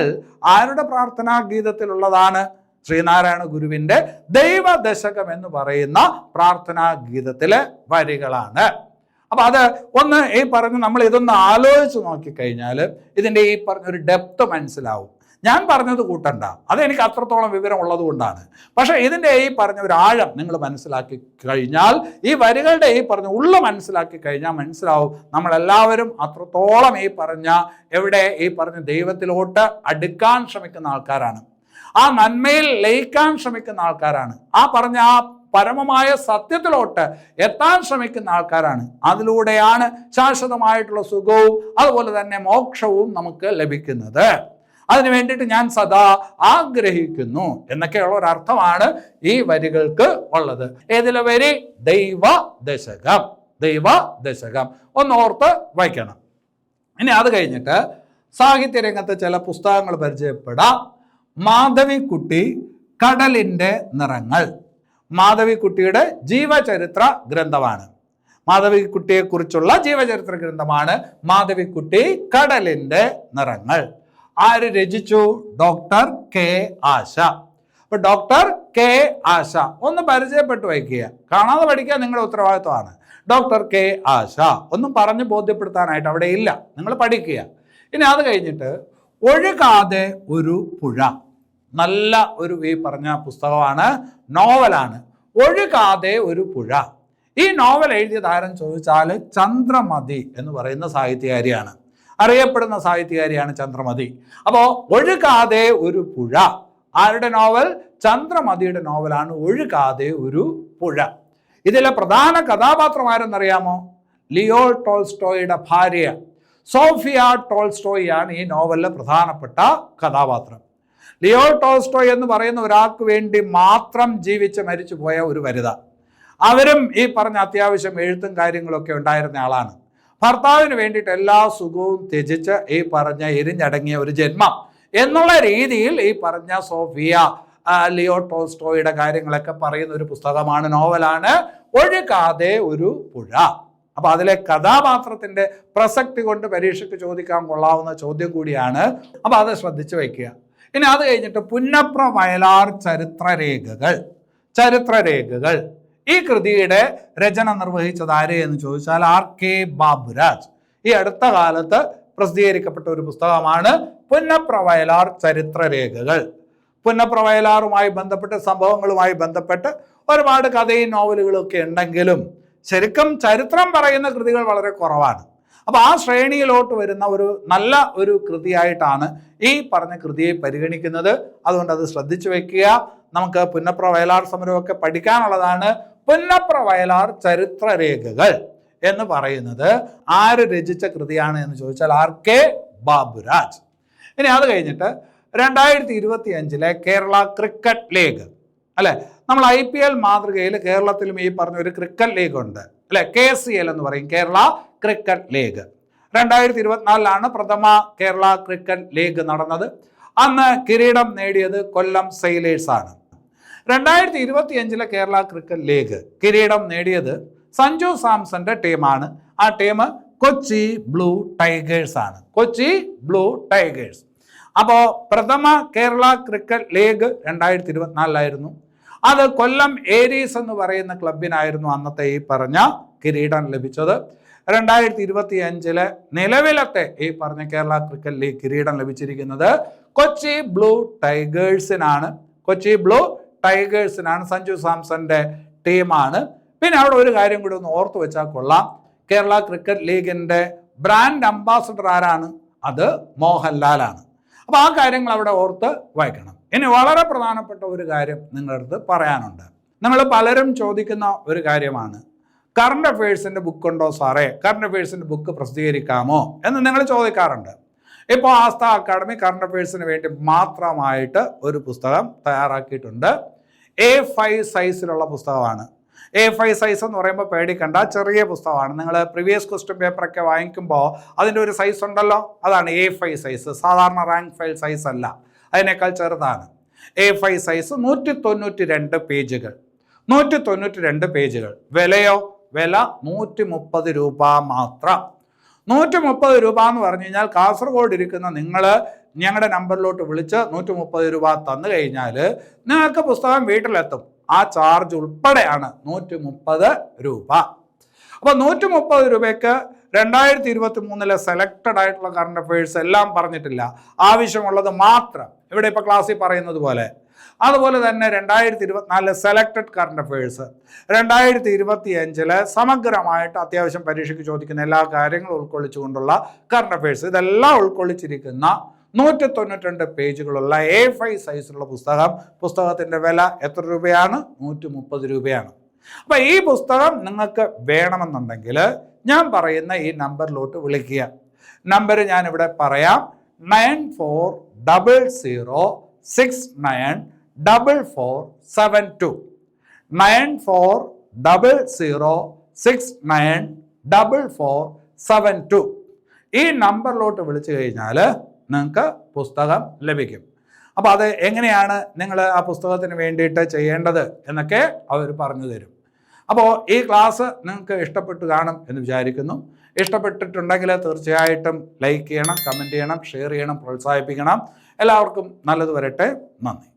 ആരുടെ പ്രാർത്ഥനാ ഗീതത്തിലുള്ളതാണ്? ശ്രീനാരായണ ഗുരുവിന്റെ ദൈവദശകം എന്ന് പറയുന്ന പ്രാർത്ഥനാ ഗീതത്തിലെ വരികളാണ്. അപ്പൊ അത് ഒന്ന് ഈ പറഞ്ഞ് നമ്മൾ ഇതൊന്ന് ആലോചിച്ച് നോക്കിക്കഴിഞ്ഞാൽ ഇതിൻ്റെ ഈ പറഞ്ഞൊരു ഡെപ്ത് മനസ്സിലാവും. ഞാൻ പറഞ്ഞത് കൂട്ടണ്ട, അതെനിക്ക് അത്രത്തോളം വിവരം ഉള്ളത് കൊണ്ടാണ്. പക്ഷെ ഇതിൻ്റെ ഈ പറഞ്ഞ ഒരു ആഴം നിങ്ങൾ മനസ്സിലാക്കി കഴിഞ്ഞാൽ, ഈ വരികളുടെ ഈ പറഞ്ഞ ഉള്ളു മനസ്സിലാക്കി കഴിഞ്ഞാൽ മനസ്സിലാവും നമ്മളെല്ലാവരും അത്രത്തോളം ഈ പറഞ്ഞ എവിടെ ഈ പറഞ്ഞ ദൈവത്തിലോട്ട് അടുക്കാൻ ശ്രമിക്കുന്ന ആൾക്കാരാണ്, ആ നന്മയിൽ ലയിക്കാൻ ശ്രമിക്കുന്ന ആൾക്കാരാണ്, ആ പറഞ്ഞ ആ പരമമായ സത്യത്തിലോട്ട് എത്താൻ ശ്രമിക്കുന്ന ആൾക്കാരാണ്. അതിലൂടെയാണ് ശാശ്വതമായിട്ടുള്ള സുഖവും അതുപോലെ തന്നെ മോക്ഷവും നമുക്ക് ലഭിക്കുന്നത്. അതിനു വേണ്ടിയിട്ട് ഞാൻ സദാ ആഗ്രഹിക്കുന്നു എന്നൊക്കെയുള്ള ഒരർത്ഥമാണ് ഈ വരികൾക്ക് ഉള്ളത്. ഏതിലെ വരി? ദൈവദശകം. ദൈവദശകം ഒന്ന് ഓർത്ത് വായിക്കണം. ഇനി അത് കഴിഞ്ഞിട്ട് സാഹിത്യരംഗത്ത് ചില പുസ്തകങ്ങൾ പരിചയപ്പെടാം. മാധവിക്കുട്ടി കടലിൻ്റെ നിറങ്ങൾ, മാധവിക്കുട്ടിയുടെ ജീവചരിത്ര ഗ്രന്ഥമാണ്. മാധവിക്കുട്ടിയെക്കുറിച്ചുള്ള ജീവചരിത്ര ഗ്രന്ഥമാണ് മാധവിക്കുട്ടി കടലിന്റെ നിറങ്ങൾ. ആര് രചിച്ചു? ഡോക്ടർ കെ ആശ. അപ്പൊ ഡോക്ടർ കെ ആശ ഒന്ന് പരിചയപ്പെട്ടു വയ്ക്കുക, കാണാതെ പഠിക്കുക നിങ്ങളുടെ ഉത്തരവാദിത്വമാണ്. ഡോക്ടർ കെ ആശ ഒന്നും പറഞ്ഞ് ബോധ്യപ്പെടുത്താനായിട്ട് അവിടെ ഇല്ല, നിങ്ങൾ പഠിക്കുക. ഇനി അത് കഴിഞ്ഞിട്ട് ഒഴുകാതെ ഒരു പുഴ, നല്ല ഒരു ഈ പറഞ്ഞ പുസ്തകമാണ്, നോവലാണ് ഒഴുകാതെ ഒരു പുഴ. ഈ നോവൽ എഴുതിയത് ആരെന്ന് ചോദിച്ചാൽ ചന്ദ്രമതി എന്ന് പറയുന്ന സാഹിത്യകാരിയാണ്, അറിയപ്പെടുന്ന സാഹിത്യകാരിയാണ് ചന്ദ്രമതി. അപ്പോൾ ഒഴുകാതെ ഒരു പുഴ ആരുടെ നോവൽ? ചന്ദ്രമതിയുടെ നോവലാണ് ഒഴുകാതെ ഒരു പുഴ. ഇതിലെ പ്രധാന കഥാപാത്രം ആരെന്നറിയാമോ? ലിയോ ടോൾസ്റ്റോയുടെ ഭാര്യ സോഫിയ ടോൾസ്റ്റോയാണ് ഈ നോവലിലെ പ്രധാനപ്പെട്ട കഥാപാത്രം. ലിയോ ടോൾസ്റ്റോയ് എന്ന് പറയുന്ന ഒരാൾക്ക് വേണ്ടി മാത്രം ജീവിച്ച് മരിച്ചു പോയ ഒരു വനിത. അവരും ഈ പറഞ്ഞ അത്യാവശ്യം എഴുത്തും കാര്യങ്ങളൊക്കെ ഉണ്ടായിരുന്ന ആളാണ്. ഭർത്താവിന് വേണ്ടിയിട്ട് എല്ലാ സുഖവും ത്യജിച്ച് ഈ പറഞ്ഞ എരിഞ്ഞടങ്ങിയ ഒരു ജന്മം എന്നുള്ള രീതിയിൽ ഈ പറഞ്ഞ സോഫിയ ലിയോ ടോൾസ്റ്റോയുടെ കാര്യങ്ങളൊക്കെ പറയുന്ന ഒരു പുസ്തകമാണ്, നോവലാണ് ഒഴുകാതെ ഒരു പുഴ. അപ്പൊ അതിലെ കഥാപാത്രത്തിന്റെ പ്രസക്തി കൊണ്ട് പരീക്ഷയ്ക്ക് ചോദിക്കാൻ കൊള്ളാവുന്ന ചോദ്യം കൂടിയാണ്. അപ്പൊ അത് ശ്രദ്ധിച്ചു വയ്ക്കുക. ഇനി അത് കഴിഞ്ഞിട്ട് പുന്നപ്ര വയലാർ ചരിത്രരേഖകൾ ഈ കൃതിയുടെ രചന നിർവഹിച്ചത് ആര് എന്ന് ചോദിച്ചാൽ RK ബാബുരാജ്. ഈ അടുത്ത കാലത്ത് പ്രസിദ്ധീകരിക്കപ്പെട്ട ഒരു പുസ്തകമാണ് പുന്നപ്ര വയലാർ ചരിത്രരേഖകൾ. പുന്നപ്ര വയലാറുമായി ബന്ധപ്പെട്ട് സംഭവങ്ങളുമായി ബന്ധപ്പെട്ട് ഒരുപാട് കഥയും നോവലുകളും ഒക്കെ ഉണ്ടെങ്കിലും ശരിക്കും ചരിത്രം പറയുന്ന കൃതികൾ വളരെ കുറവാണ്. അപ്പൊ ആ ശ്രേണിയിലോട്ട് വരുന്ന ഒരു നല്ല ഒരു കൃതിയായിട്ടാണ് ഈ പറഞ്ഞ കൃതിയെ പരിഗണിക്കുന്നത്. അതുകൊണ്ട് അത് ശ്രദ്ധിച്ചു വെക്കുക. നമുക്ക് പുന്നപ്ര വയലാർ സമരമൊക്കെ പഠിക്കാനുള്ളതാണ്. പുന്നപ്ര വയലാർ ചരിത്രരേഖകൾ എന്ന് പറയുന്നത് ആര് രചിച്ച കൃതിയാണ് എന്ന് ചോദിച്ചാൽ RK ബാബുരാജ്. ഇനി അത് കഴിഞ്ഞിട്ട് 2025 കേരള ക്രിക്കറ്റ് ലീഗ് അല്ലെ, നമ്മൾ IPL മാതൃകയിൽ കേരളത്തിലും ഈ പറഞ്ഞ ഒരു ക്രിക്കറ്റ് ലീഗ് ഉണ്ട് അല്ലെ, KCL എന്ന് പറയും, കേരള ക്രിക്കറ്റ് ലീഗ്. 2024 പ്രഥമ കേരള ക്രിക്കറ്റ് ലീഗ് നടന്നത്. അന്ന് കിരീടം നേടിയത് കൊല്ലം സെയിലേഴ്സ് ആണ്. 2025 കേരള ക്രിക്കറ്റ് ലീഗ് കിരീടം നേടിയത് സഞ്ജു സാംസന്റെ ടീമാണ്. ആ ടീം കൊച്ചി ബ്ലൂ ടൈഗേഴ്സ് ആണ്, കൊച്ചി ബ്ലൂ ടൈഗേഴ്സ്. അപ്പോൾ പ്രഥമ കേരള ക്രിക്കറ്റ് ലീഗ് 2024 അത് കൊല്ലം ഏരീസ് എന്ന് പറയുന്ന ക്ലബിനായിരുന്നു അന്നത്തെ ഈ പറഞ്ഞ കിരീടം ലഭിച്ചത്. 2025 നിലവിലത്തെ ഈ പറഞ്ഞ കേരള ക്രിക്കറ്റ് ലീഗ് കിരീടം ലഭിച്ചിരിക്കുന്നത് കൊച്ചി ബ്ലൂ ടൈഗേഴ്സിനാണ്. കൊച്ചി ബ്ലൂ ടൈഗേഴ്സിനാണ്, സഞ്ജു സാംസന്റെ ടീമാണ്. പിന്നെ അവിടെ ഒരു കാര്യം കൂടി ഒന്ന് ഓർത്തു വെച്ചാൽ കൊള്ളാം. കേരള ക്രിക്കറ്റ് ലീഗിന്റെ ബ്രാൻഡ് അംബാസഡർ ആരാണ്? അത് മോഹൻലാലാണ്. അപ്പൊ ആ കാര്യങ്ങൾ അവിടെ ഓർത്ത് വായിക്കണം. ഇനി വളരെ പ്രധാനപ്പെട്ട ഒരു കാര്യം നിങ്ങളുടെ അടുത്ത് പറയാനുണ്ട്. നിങ്ങൾ പലരും ചോദിക്കുന്ന ഒരു കാര്യമാണ്, കറണ്ട് അഫയേഴ്സിന്റെ ബുക്ക് ഉണ്ടോ സാറേ, കറണ്ട് അഫയേഴ്സിന്റെ ബുക്ക് പ്രസിദ്ധീകരിക്കാമോ എന്ന് നിങ്ങൾ ചോദിക്കാറുണ്ട്. ഇപ്പോൾ ആസ്ഥ അക്കാഡമി കറണ്ട് അഫയേഴ്സിന് വേണ്ടി മാത്രമായിട്ട് ഒരു പുസ്തകം തയ്യാറാക്കിയിട്ടുണ്ട്. A5 സൈസിലുള്ള പുസ്തകമാണ്. A5 സൈസ് എന്ന് പറയുമ്പോൾ പേടിക്കണ്ട, ചെറിയ പുസ്തകമാണ്. നിങ്ങൾ പ്രീവിയസ് ക്വസ്റ്റ്യൻ പേപ്പറൊക്കെ വാങ്ങിക്കുമ്പോൾ അതിൻ്റെ ഒരു സൈസ് ഉണ്ടല്ലോ, അതാണ് A5 സൈസ്. സാധാരണ റാങ്ക് ഫയൽ സൈസ് അല്ല, അതിനേക്കാൾ ചെറുതാണ്. A5 സൈസ് 192 പേജുകൾ, 192 പേജുകൾ. വിലയോ? വില 130 രൂപ മാത്രം. 130 രൂപ എന്ന് പറഞ്ഞു കഴിഞ്ഞാൽ കാസർഗോഡ് ഇരിക്കുന്ന നിങ്ങൾ ഞങ്ങളുടെ നമ്പറിലോട്ട് വിളിച്ച് 130 രൂപ തന്നു കഴിഞ്ഞാൽ നിങ്ങൾക്ക് പുസ്തകം വീട്ടിലെത്തും. ആ ചാർജ് ഉൾപ്പെടെയാണ് 130 രൂപ. അപ്പോൾ 130 രൂപയ്ക്ക് 2023 സെലക്റ്റഡ് ആയിട്ടുള്ള കറണ്ട് അഫയേഴ്സ് എല്ലാം പറഞ്ഞിട്ടില്ല, ആവശ്യമുള്ളത് മാത്രം ഇവിടെ ഇപ്പോൾ ക്ലാസ്സിൽ പറയുന്നത് പോലെ. അതുപോലെ തന്നെ 2024 സെലക്റ്റഡ് കറണ്ട് അഫയേഴ്സ്, 2025 സമഗ്രമായിട്ട് അത്യാവശ്യം പരീക്ഷയ്ക്ക് ചോദിക്കുന്ന എല്ലാ കാര്യങ്ങളും ഉൾക്കൊള്ളിച്ചുകൊണ്ടുള്ള കറണ്ട് അഫയേഴ്സ്, ഇതെല്ലാം ഉൾക്കൊള്ളിച്ചിരിക്കുന്ന 192 പേജുകളുള്ള A5 സൈസിലുള്ള പുസ്തകത്തിൻ്റെ വില എത്ര രൂപയാണ്? 130 രൂപയാണ്. അപ്പോൾ ഈ പുസ്തകം നിങ്ങൾക്ക് വേണമെന്നുണ്ടെങ്കിൽ ഞാൻ പറയുന്ന ഈ നമ്പറിലോട്ട് വിളിക്കുക. നമ്പർ ഞാനിവിടെ പറയാം, 9400694472, 9400694472. ഈ നമ്പറിലോട്ട് വിളിച്ചു കഴിഞ്ഞാൽ നിങ്ങൾക്ക് പുസ്തകം ലഭിക്കും. അപ്പോൾ അത് എങ്ങനെയാണ് നിങ്ങൾ ആ പുസ്തകത്തിന് വേണ്ടിയിട്ട് ചെയ്യേണ്ടത് എന്നൊക്കെ അവർ പറഞ്ഞു തരും. അപ്പോൾ ഈ ക്ലാസ് നിങ്ങൾക്ക് ഇഷ്ടപ്പെട്ട് കാണും എന്ന് വിചാരിക്കുന്നു. ഇഷ്ടപ്പെട്ടിട്ടുണ്ടെങ്കിൽ തീർച്ചയായിട്ടും ലൈക്ക് ചെയ്യണം, കമൻറ്റ് ചെയ്യണം, ഷെയർ ചെയ്യണം, പ്രോത്സാഹിപ്പിക്കണം. എല്ലാവർക്കും നല്ലത് വരട്ടെ. നന്ദി.